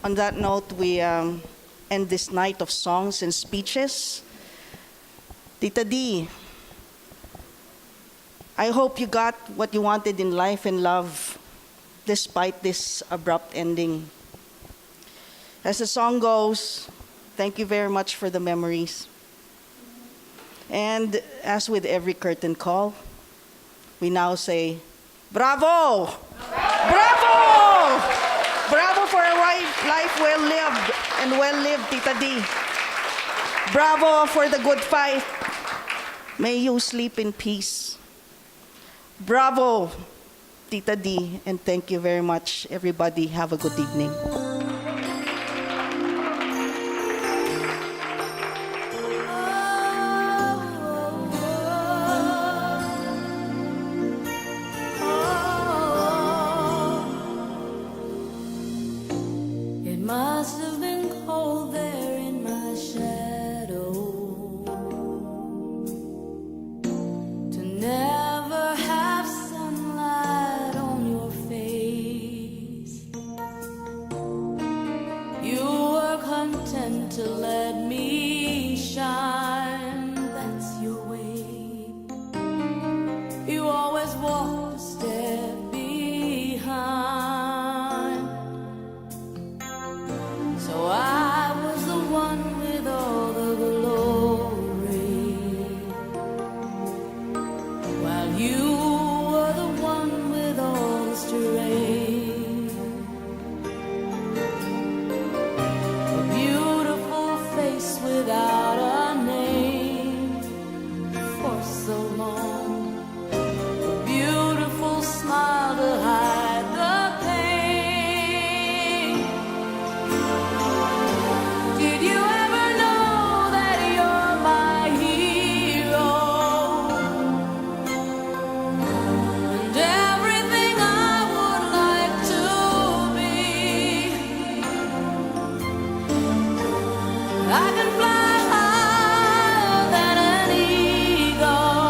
On that note, we end this night of songs and speeches. Tita D, I hope you got what you wanted in life and love despite this abrupt ending. As the song goes, thank you very much for the memories. And as with every curtain call, we now say, bravo! Bravo! Bravo for a life well lived and well lived, Tita D. Bravo for the good fight. May you sleep in peace. Bravo, Tita D, and thank you very much, everybody. Have a good evening. It must have been cold there in my shadow to never have sunlight on your face. You were content to let me shine, that's your way. You always walked a step behind. So I was the one with all the glory, while you were the one with all the strength. A beautiful face without a name for so long. A beautiful smile to hide the pain. Did you ever know that you're my hero? And everything I would like to be. I can fly higher than an eagle.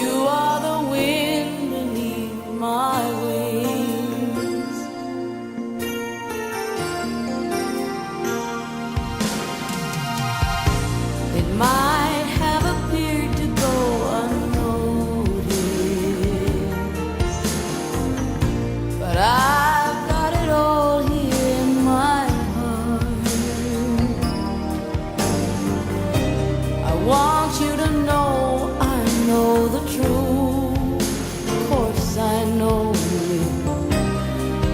You are the wind beneath my wings. It might have appeared to go unnoticed, but I've got it all here in my heart. I want you to know I know the truth. Of course I know it.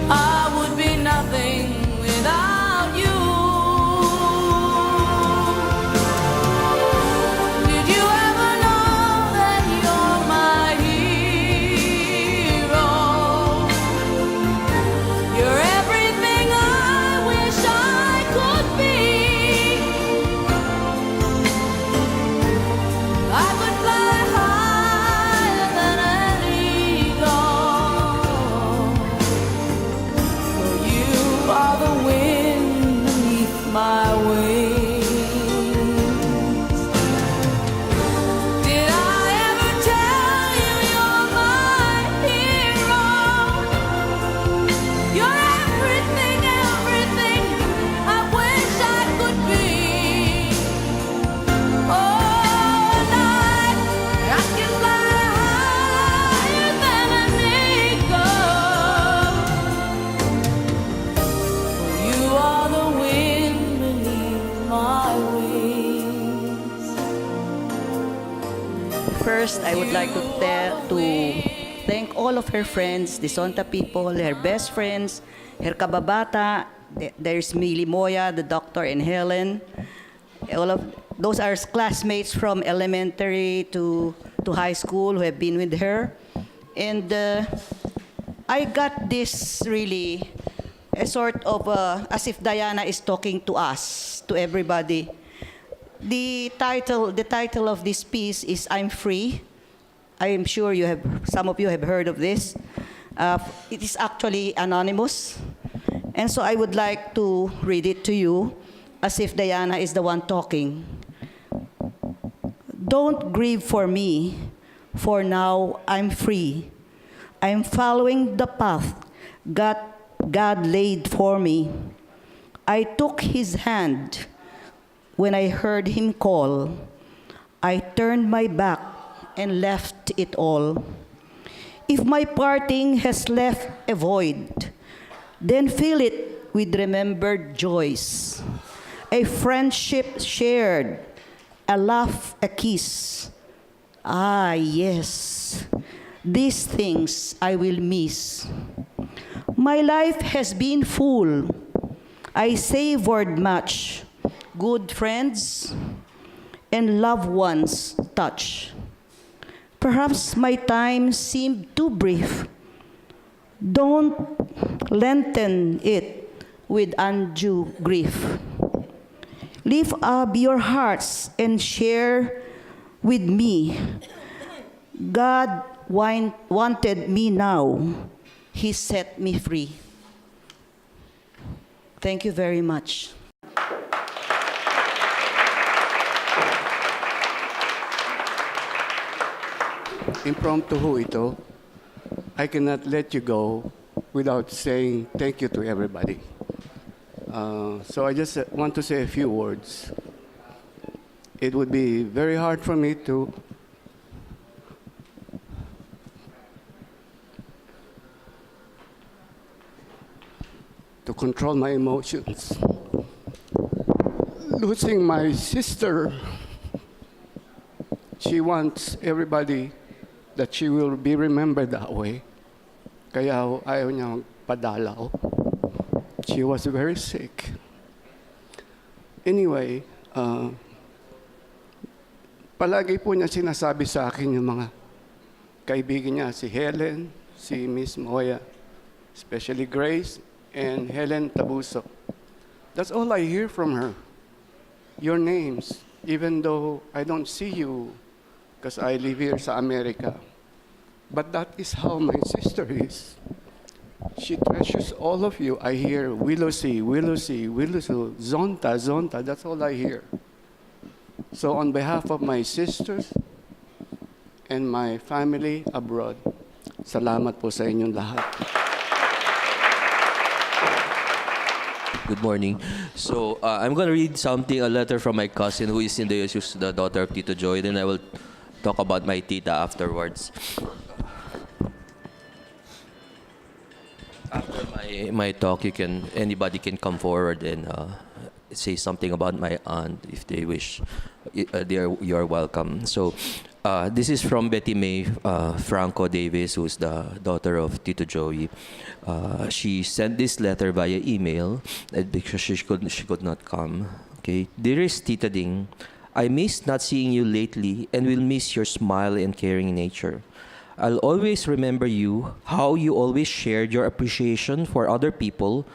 I would be nothing without you. Did you ever know that you're my hero? You're everything I wish I could be. I could fly higher than an eagle. For you are the wind beneath my wings. Did I ever tell you you're my hero? You're everything, everything I wish I could be. Oh, and I can fly higher than an eagle. You are the wind beneath my wings. First, I would like to thank all of her friends, the Sonta people, her best friends, her kababata. There's Mili Moya, the doctor, and Helen. All of those are classmates from elementary to high school who have been with her. And I got this really a sort of as if Diana is talking to us, to everybody. The title of this piece is "I'm Free." I am sure some of you have heard of this. It is actually anonymous, and so I would like to read it to you, as if Diana is the one talking. Don't grieve for me, for now I'm free. I'm following the path God laid for me. I took His hand when I heard Him call. I turned my back and left it all. If my parting has left a void, then fill it with remembered joys. A friendship shared, a laugh, a kiss. Ah, yes, these things I will miss. My life has been full. I savored much. Good friends and loved ones touch. Perhaps my time seemed too brief. Don't lengthen it with undue grief. Lift up your hearts and share with me. God wanted me now. He set me free. Thank you very much. Impromptu ho ito. I cannot let you go without saying thank you to everybody. So I just want to say a few words. It would be very hard for me to control my emotions. Losing my sister, she wants everybody that she will be remembered that way. Kaya ayaw niya magpadalaw. She was very sick. Anyway, palagi po niya sinasabi sa akin yung mga kaibigan niya, si Helen, si Miss Moya, especially Grace, and Helen Tabuso. That's all I hear from her. Your names, even though I don't see you because I live here sa America. But that is how my sister is. She treasures all of you. I hear Wilosi, Wilosi, Wilosi, Zonta, Zonta. That's all I hear. So on behalf of my sisters and my family abroad, salamat po sa inyong lahat. Good morning. So I'm going to read something, a letter from my cousin who is in the US, the daughter of Tito Joy. Then I will talk about my tita afterwards. After my talk, anybody can come forward and say something about my aunt if they wish. You're welcome. So this is from Betty May Franco Davis, who's the daughter of Tito Joey. She sent this letter via email because she could not come. Okay, dearest Tita Ding, I miss not seeing you lately and will miss your smile and caring nature. I'll always remember you, how you always shared your appreciation for other people's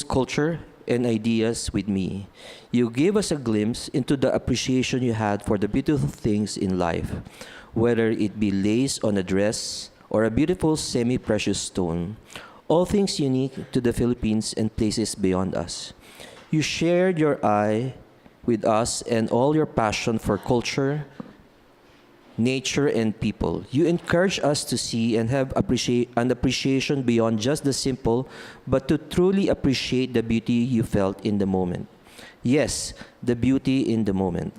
culture and ideas with me. You gave us a glimpse into the appreciation you had for the beautiful things in life, whether it be lace on a dress or a beautiful semi-precious stone, all things unique to the Philippines and places beyond us. You shared your eye with us and all your passion for culture, nature, and people. You encourage us to see and have an appreciation beyond just the simple, but to truly appreciate the beauty you felt in the moment. Yes, the beauty in the moment.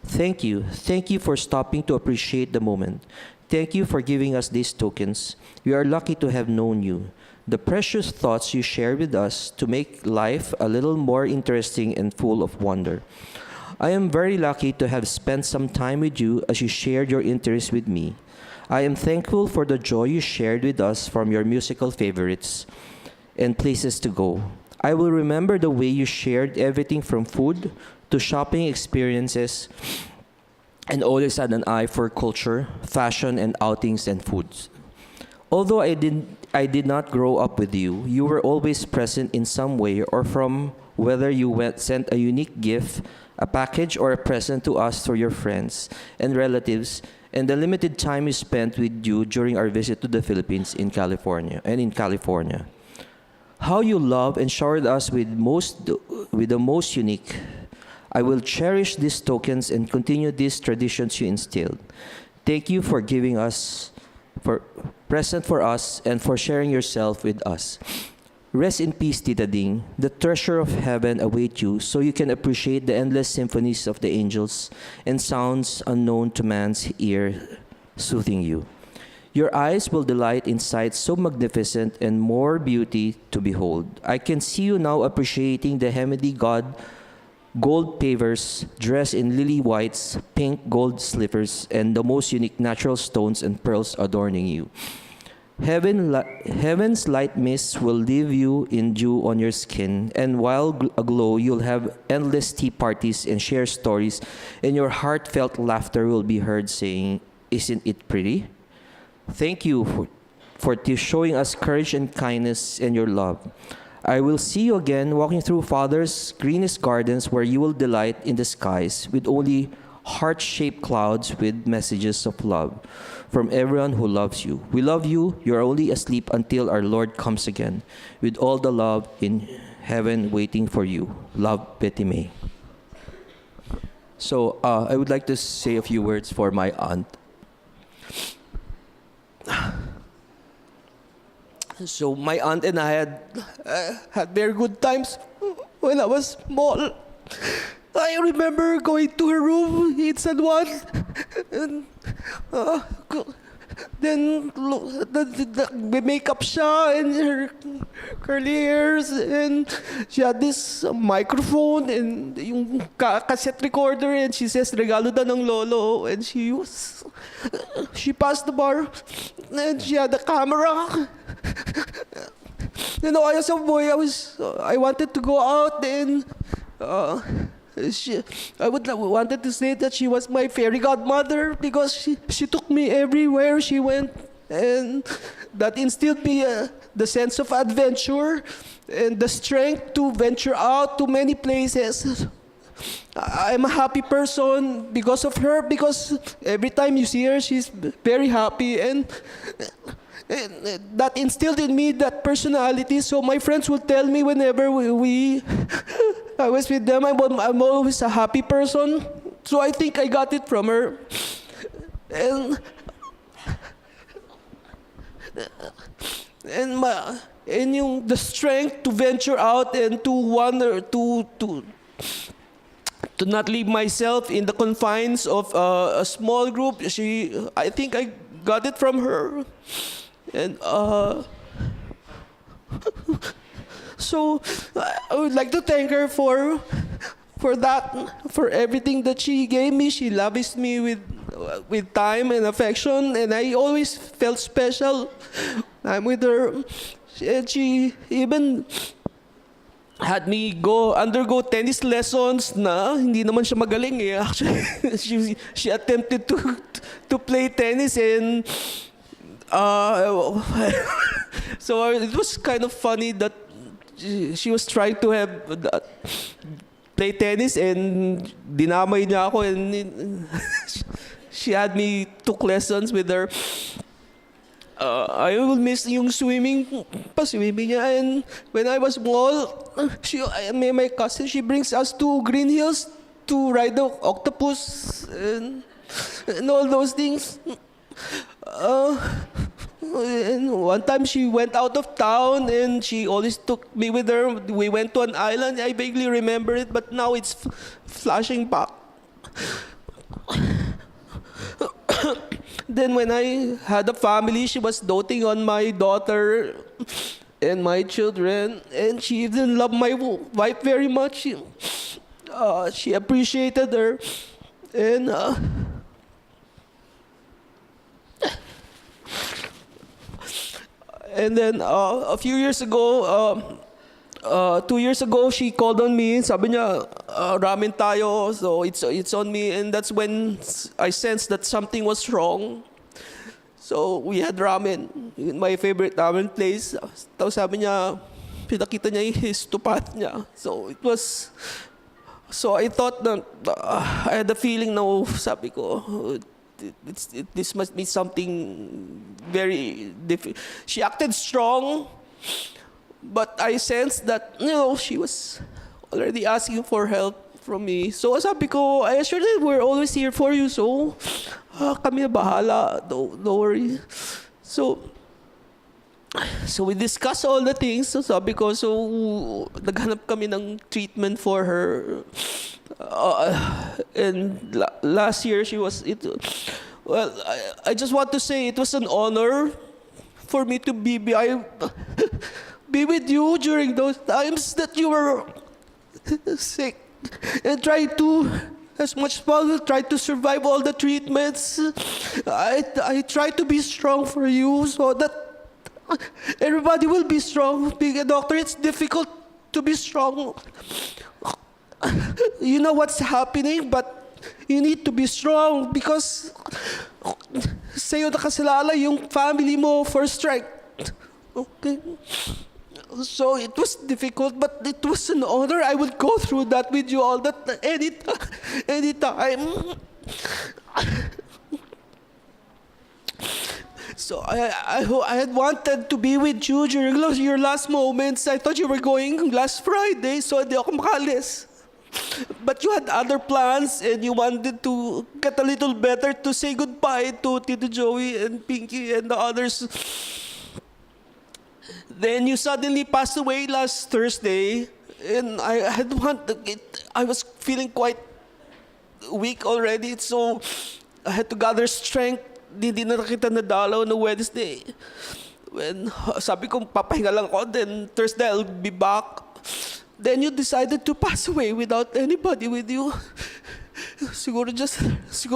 Thank you. Thank you for stopping to appreciate the moment. Thank you for giving us these tokens. We are lucky to have known you. The precious thoughts you share with us to make life a little more interesting and full of wonder. I am very lucky to have spent some time with you as you shared your interests with me. I am thankful for the joy you shared with us from your musical favorites and places to go. I will remember the way you shared everything from food to shopping experiences and always had an eye for culture, fashion, and outings and foods. Although I did not grow up with you, you were always present in some way or from whether you sent a unique gift, a package, or a present to us through your friends and relatives, and the limited time we spent with you during our visit to the Philippines in California. How you loved and showered us with the most unique. I will cherish these tokens and continue these traditions you instilled. Thank you for giving us, for present for us, and for sharing yourself with us. Rest in peace, Tita Ding. The treasure of heaven awaits you so you can appreciate the endless symphonies of the angels and sounds unknown to man's ear soothing you. Your eyes will delight in sights so magnificent and more beauty to behold. I can see you now appreciating the heavenly gold pavers dressed in lily whites, pink gold slippers, and the most unique natural stones and pearls adorning you. Heaven's light mist will leave you in dew on your skin, and while aglow, you'll have endless tea parties and share stories, and your heartfelt laughter will be heard saying Isn't it pretty? Thank you for showing us courage and kindness and your love. I will see you again walking through Father's greenest gardens where you will delight in the skies with only heart-shaped clouds with messages of love from everyone who loves you. We love you. You are only asleep until our Lord comes again with all the love in heaven waiting for you. Love, Betty May. So I would like to say a few words for my aunt. So my aunt and I had very good times when I was small. I remember going to her room in San Juan, and then the makeup siya and her curly hairs, and she had this microphone and yung cassette recorder, and she says regalo daw ng lolo, and she passed the bar and she had the camera. You know, as a boy, I wanted to go out, and I wanted to say that she was my fairy godmother because she took me everywhere she went, and that instilled me the sense of adventure and the strength to venture out to many places. I'm a happy person because of her, because every time you see her, she's very happy, and that instilled in me that personality. So my friends will tell me whenever I was with them, I'm always a happy person. So I think I got it from her. And the strength to venture out and to wander, to not leave myself in the confines of a small group. I think I got it from her. And so I would like to thank her for that, for everything that she gave me. She lavished me with time and affection, and I always felt special. I'm with her, and she even had me undergo tennis lessons na hindi naman siya magaling eh. Actually, she attempted to play tennis, and so it was kind of funny that she was trying to play tennis, and dinamay niya ako, and she had me took lessons with her. I will miss yung swimming niya, and when I was small, my cousin, she brings us to Green Hills to ride the octopus and all those things. And one time she went out of town, and she always took me with her. We went to an island. I vaguely remember it, but now it's flashing back. Then when I had a family, she was doting on my daughter and my children, and she even loved my wife very much. She appreciated her, and then a few years ago, 2 years ago, she called on me. Sabi niya, ramen tayo. So it's on me. And that's when I sensed that something was wrong. So we had ramen in my favorite ramen place. Tapos sabi niya, pinakita niya yung histopath niya. So I thought that I had the feeling na, sabi ko, this must be something very difficult. She acted strong, but I sensed that, she was already asking for help from me. So sabi ko, I assured her, we're always here for you. So kami na bahala. Don't worry. So we discussed all the things. So sabi ko, naghanap kami ng treatment for her. And last year I just want to say it was an honor for me to be with you during those times that you were sick, and try to, as much as possible, try to survive all the treatments. I try to be strong for you so that everybody will be strong. Being a doctor, it's difficult to be strong. You know what's happening, but you need to be strong because sa'yo nakasalala yung family mo for strike. Okay? So it was difficult, but it was an honor. I would go through that with you all that anytime. So I had wanted to be with you during your last moments. I thought you were going last Friday, so hindi ako makalis. But you had other plans and you wanted to get a little better to say goodbye to Tito Joey and Pinky and the others. Then you suddenly passed away last Thursday, and I was feeling quite weak already, so I had to gather strength. Hindi na kita nadalaw no Wednesday. When sabi ko papahinga lang ako, then Thursday I'll be back. Then you decided to pass away without anybody with you. Siguro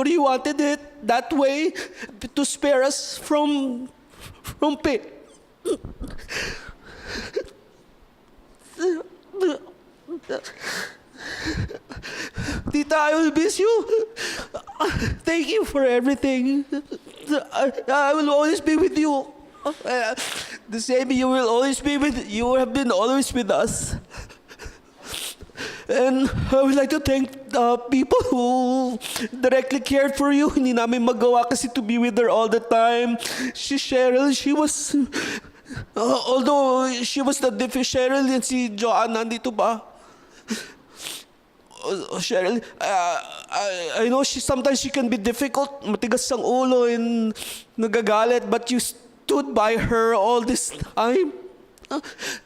you wanted it that way to spare us from pain. Tita, I will miss you. Thank you for everything. I will always be with you. The same, you have been always with us. And I would like to thank the people who directly cared for you. Hindi namin magawa kasi to be with her all the time. Cheryl, she was... although she was the Cheryl and si Joanne nandito ba? Cheryl, I know sometimes she can be difficult, matigas ang ulo and nagagalit, but you stood by her all this time.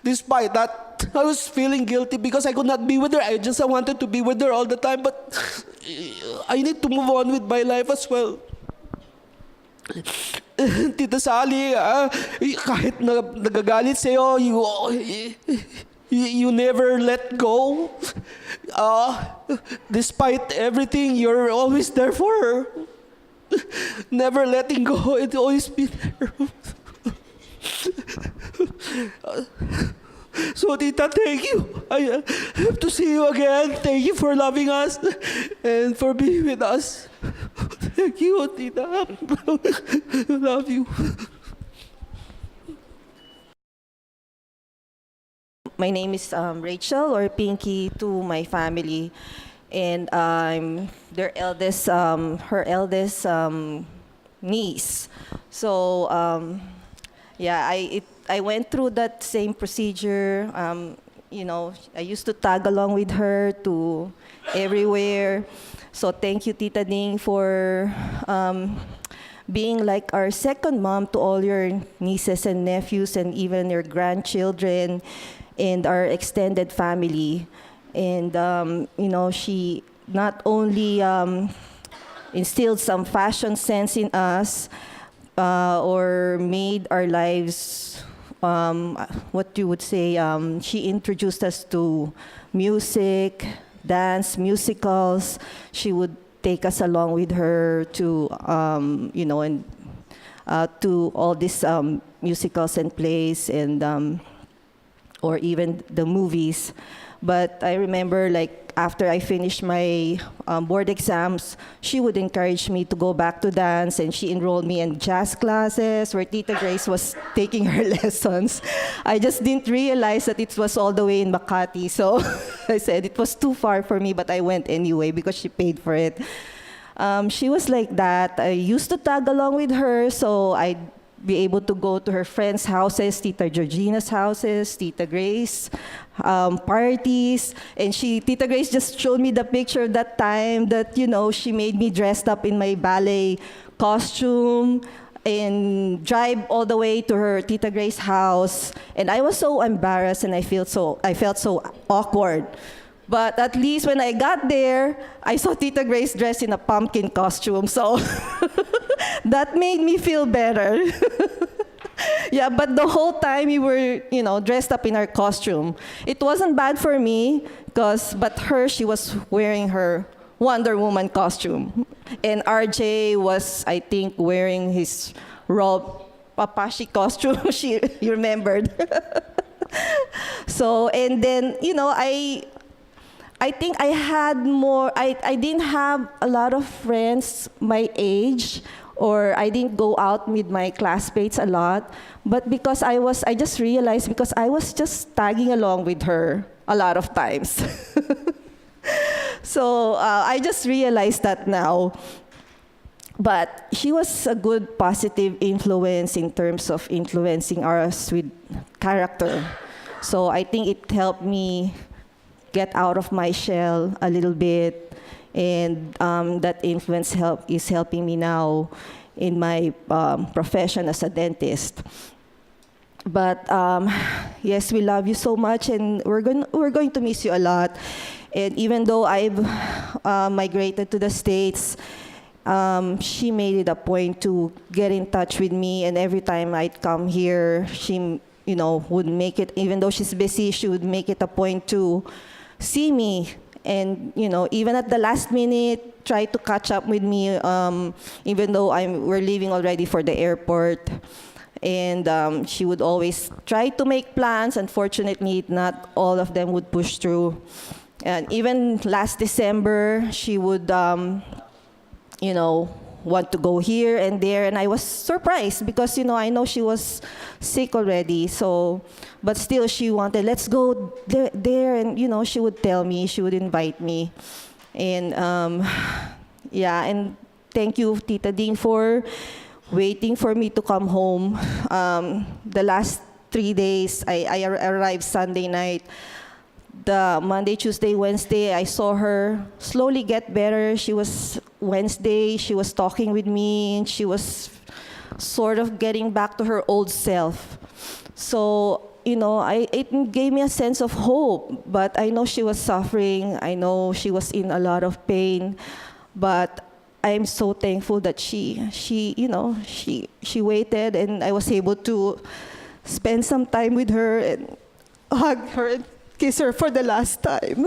Despite that, I was feeling guilty because I could not be with her. I wanted to be with her all the time, but I need to move on with my life as well. Tita Sally, kahit nagagalit sa'yo, you never let go. Despite everything, you're always there for her. Never letting go, it always be there. So, Tita, thank you. I have to see you again. Thank you for loving us and for being with us. Thank you, Tita. I love you. My name is Rachel, or Pinky to my family, and I'm their eldest, her eldest niece. So, yeah, I went through that same procedure. You know, I used to tag along with her to everywhere. So thank you, Tita Ding, for being like our second mom to all your nieces and nephews and even your grandchildren and our extended family. And, you know, she not only instilled some fashion sense in us or made our lives, what you would say, she introduced us to music, dance, musicals. She would take us along with her to, you know, and to all these musicals and plays and or even the movies. But I remember, like, after I finished my board exams, she would encourage me to go back to dance, and she enrolled me in jazz classes where Tita Grace was taking her lessons. I just didn't realize that it was all the way in Makati, so I said it was too far for me, but I went anyway because she paid for it. She was like that. I used to tag along with her, so I'd be able to go to her friends' houses, Tita Georgina's houses, Tita Grace, parties. And Tita Grace just showed me the picture of that time that, you know, she made me dressed up in my ballet costume and drive all the way to her Tita Grace's house. And I was so embarrassed and I felt so awkward. But at least when I got there, I saw Tita Grace dressed in a pumpkin costume. So that made me feel better. Yeah, but the whole time we were, you know, dressed up in our costume. It wasn't bad for me, but she was wearing her Wonder Woman costume. And RJ was, I think, wearing his Rob Papashi costume. You remembered. So, and then, you know, I think I had more, I didn't have a lot of friends my age, or I didn't go out with my classmates a lot. But because I just realized because I was just tagging along with her a lot of times. So I just realized that now. But she was a good positive influence in terms of influencing us with character. So I think it helped me get out of my shell a little bit, and that influence is helping me now in my profession as a dentist. But yes, we love you so much, and we're going to miss you a lot. And even though I've migrated to the States, she made it a point to get in touch with me, and every time I'd come here, she would make it, even though she's busy, she would make it a point to see me, and even at the last minute, try to catch up with me, even though we're leaving already for the airport. And she would always try to make plans. Unfortunately, not all of them would push through. And even last December, she would, want to go here and there, and I was surprised because I know she was sick already. So, but still, she wanted, let's go there, and she would tell me, she would invite me, and yeah. And thank you, Tita Ding, for waiting for me to come home. The last 3 days, I arrived Sunday night. The Monday, Tuesday, Wednesday, I saw her slowly get better. Wednesday, she was talking with me, and she was sort of getting back to her old self. So, it gave me a sense of hope, but I know she was suffering. I know she was in a lot of pain, but I'm so thankful that she waited, and I was able to spend some time with her and hug her and kiss her for the last time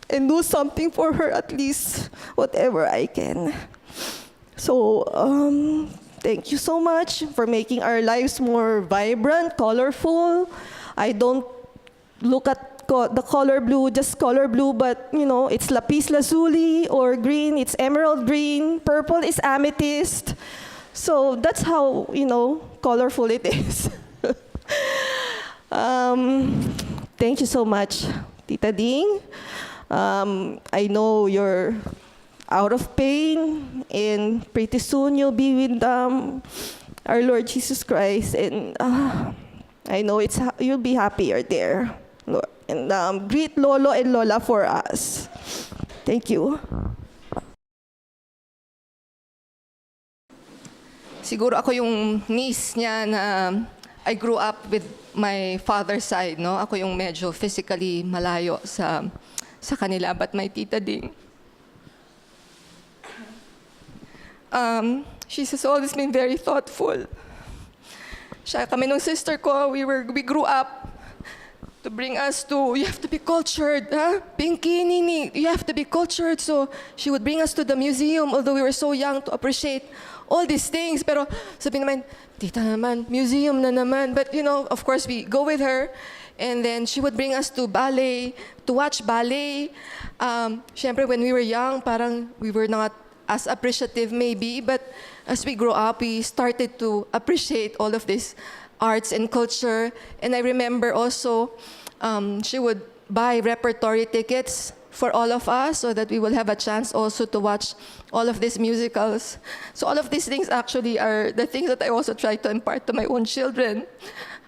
and do something for her, at least whatever I can. So thank you so much for making our lives more vibrant, colorful. I don't look at the color blue, just color blue, but it's lapis lazuli, or green, it's emerald green, purple is amethyst. So that's how, colorful it is. Thank you so much, Tita Ding. I know you're out of pain, and pretty soon you'll be with our Lord Jesus Christ, and I know you'll be happier there, Lord. And greet Lolo and Lola for us. Thank you. Siguro ako yung niece niya na I grew up with my father's side, no? Ako yung medyo physically malayo sa kanila, but my Tita Ding, she has always been very thoughtful. Kami nung sister ko, we grew up to bring us to, you have to be cultured, huh? Pinky, Nini, you have to be cultured. So she would bring us to the museum, although we were so young to appreciate all these things. Pero sabi naman, Tita naman, museum na naman. But of course, we go with her. And then she would bring us to ballet, to watch ballet. Siyempre, when we were young, parang we were not as appreciative maybe. But as we grow up, we started to appreciate all of this arts and culture. And I remember also, she would buy repertory tickets for all of us so that we will have a chance also to watch all of these musicals. So all of these things actually are the things that I also try to impart to my own children,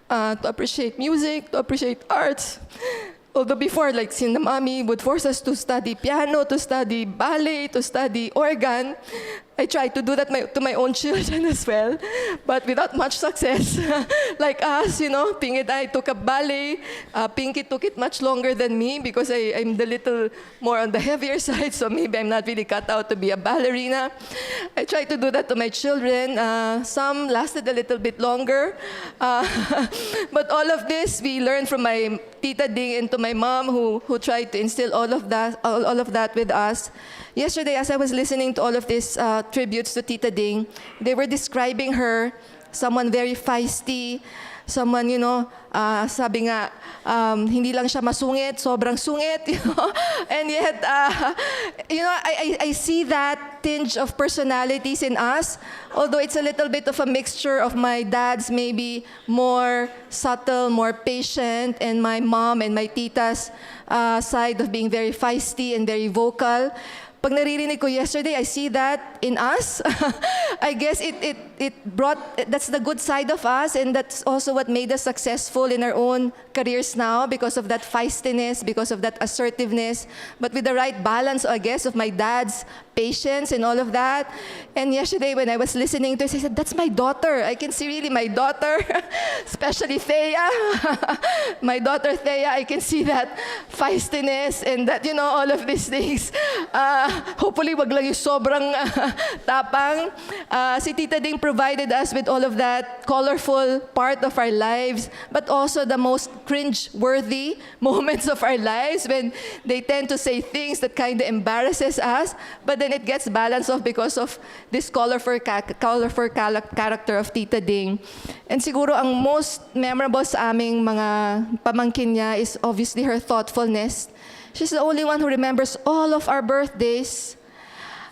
to appreciate music, to appreciate arts. Although before, like Sina Mommy would force us to study piano, to study ballet, to study organ, I tried to do that to my own children as well, but without much success. Like us, Pinky and I took up ballet. Pinky took it much longer than me because I'm the little more on the heavier side, so maybe I'm not really cut out to be a ballerina. I tried to do that to my children. Some lasted a little bit longer. But all of this, we learned from my Tita Ding and to my mom who tried to instill all of that with us. Yesterday, as I was listening to all of these tributes to Tita Ding, they were describing her someone very feisty, someone, sabi nga, hindi lang siya masungit, sobrang sungit, And yet, I see that tinge of personalities in us, although it's a little bit of a mixture of my dad's maybe more subtle, more patient, and my mom and my tita's side of being very feisty and very vocal. Pag naririnig ko yesterday, I see that in us. I guess it brought, that's the good side of us, and that's also what made us successful in our own careers now, because of that feistiness, because of that assertiveness, but with the right balance, I guess, of my dad's patience and all of that. And yesterday when I was listening to it, I said, that's my daughter. I can see really my daughter, especially Thea. My daughter Thea, I can see that feistiness and that, all of these things. Hopefully, wag lang yung sobrang tapang. Si Tita Ding provided us with all of that colorful part of our lives, but also the most cringe-worthy moments of our lives when they tend to say things that kind of embarrasses us, but then it gets balanced off because of this colorful character of Tita Ding. And siguro ang most memorable sa aming mga pamangkin niya is obviously her thoughtfulness. She's the only one who remembers all of our birthdays.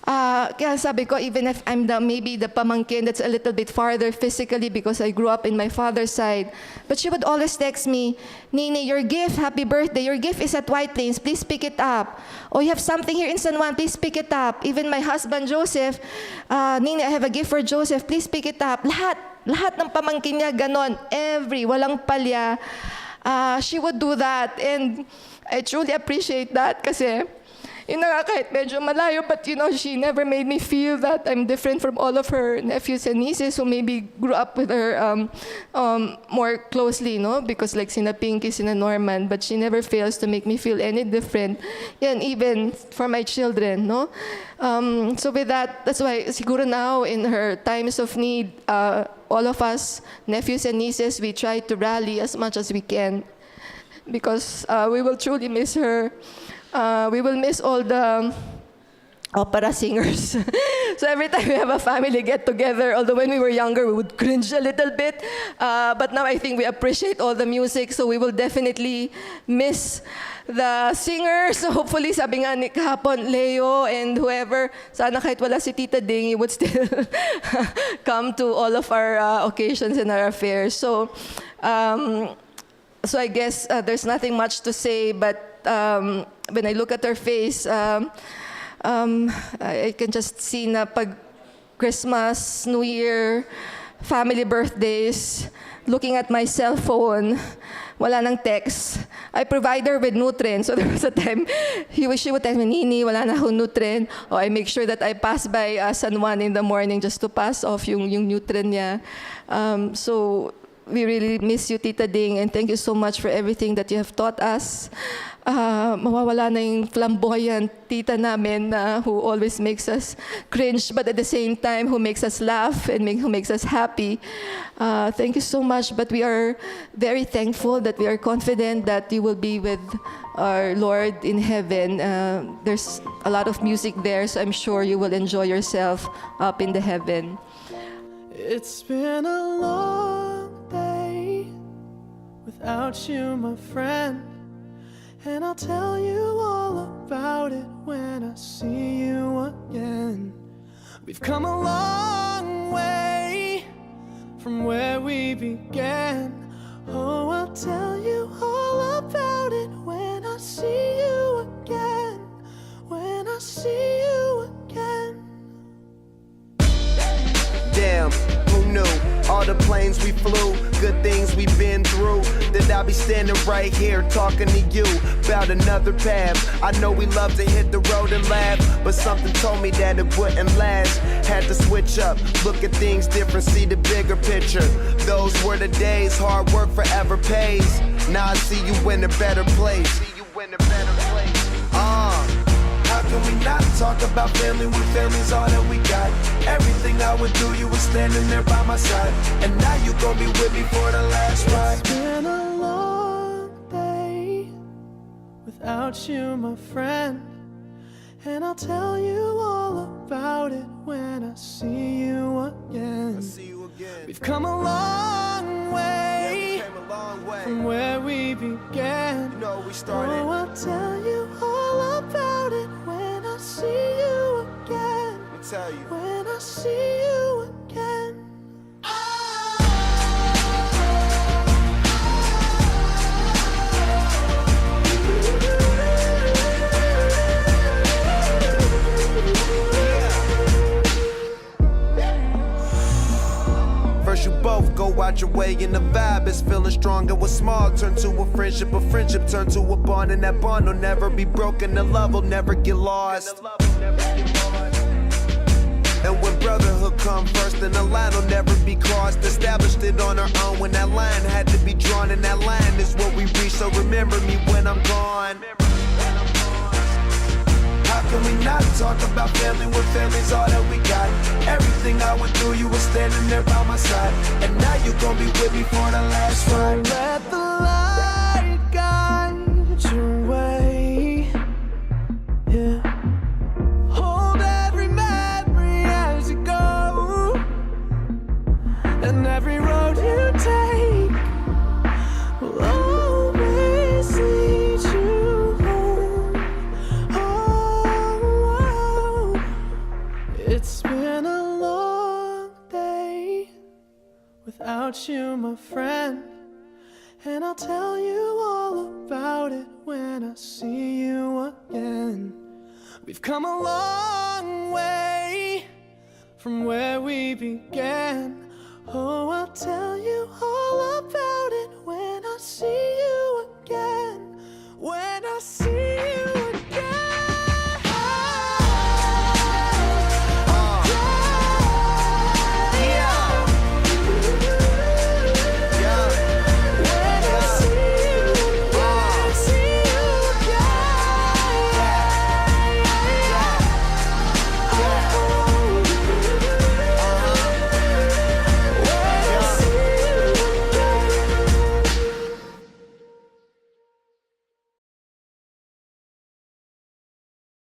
Kaya sabi ko, even if I'm maybe the pamangkin that's a little bit farther physically because I grew up in my father's side, but she would always text me, Nini, your gift, happy birthday, your gift is at White Plains, please pick it up. Or you have something here in San Juan, please pick it up. Even my husband, Joseph, Nini, I have a gift for Joseph, please pick it up. Lahat ng pamangkin niya, ganon, walang palya. She would do that, and I truly appreciate that kasi kahit medyo malayo, but she never made me feel that I'm different from all of her nephews and nieces who maybe grew up with her more closely, because like sina Pinky, sina Norman, but she never fails to make me feel any different, and even for my children, so with that, that's why siguro now in her times of need, all of us, nephews and nieces, we try to rally as much as we can, because we will truly miss her. We will miss all the opera singers. So every time we have a family get-together, although when we were younger, we would cringe a little bit. But now I think we appreciate all the music, so we will definitely miss the singers. So hopefully, sabi nga ni kahapon, Leo and whoever, sana kahit wala si Tita Ding, you would still come to all of our occasions and our affairs. So I guess there's nothing much to say, but when I look at her face, I can just see na pag Christmas, New Year, family birthdays, looking at my cell phone, wala nang text. I provide her with Nutren. So there was a time she would tell me, Nini, wala na akong Nutren. Or I make sure that I pass by San Juan in the morning just to pass off yung Nutren niya. So we really miss you, Tita Ding, and thank you so much for everything that you have taught us. Mawawala na yung flamboyant tita namin who always makes us cringe, but at the same time who makes us laugh and who makes us happy. Thank you so much, but we are very thankful that we are confident that you will be with our Lord in heaven. There's a lot of music there, so I'm sure you will enjoy yourself up in the heaven. It's been a long day without you, my friend. And I'll tell you all about it when I see you again. We've come a long way from where we began. Oh, I'll tell you all about it when I see you again. When I see you again. Damn, who knew? All the planes we flew, good things we've been through, that I'll be standing right here talking to you about another path. I know we love to hit the road and laugh, but something told me that it wouldn't last. Had to switch up, look at things different, see the bigger picture. Those were the days, hard work forever pays. Now I see you in a better place. How can we not talk about family when family's all that we got? Everything I would do, you were standing there by my side. And now you gon' be with me for the last ride. It's been a long day without you, my friend. And I'll tell you all about it when I see you again. We've come a long way, Yeah, we came a long way. from where we began. You know, we started. Oh, I'll tell you all about it when I see you again. Let me tell you. When I see you again. First you both go out your way and the vibe is feeling strong, and what's small turn to a friendship turn to a bond, and that bond will never be broken, the love will never get lost. And when brotherhood come first, then the line will never be crossed. Established it on our own when that line had to be drawn, and that line is what we reach, so remember me when I'm gone. How can we not talk about family when family's all that we got? Everything I went through, you were standing there by my side, and now you gon' be with me for the last ride. Let the light guide your way. Yeah. Hold every memory as you go, and every road you take will always lead you home. Oh, it's been a long day without you, my friend, and I'll tell you all about it when I see you again. We've come a long way from where we began. Oh, I'll tell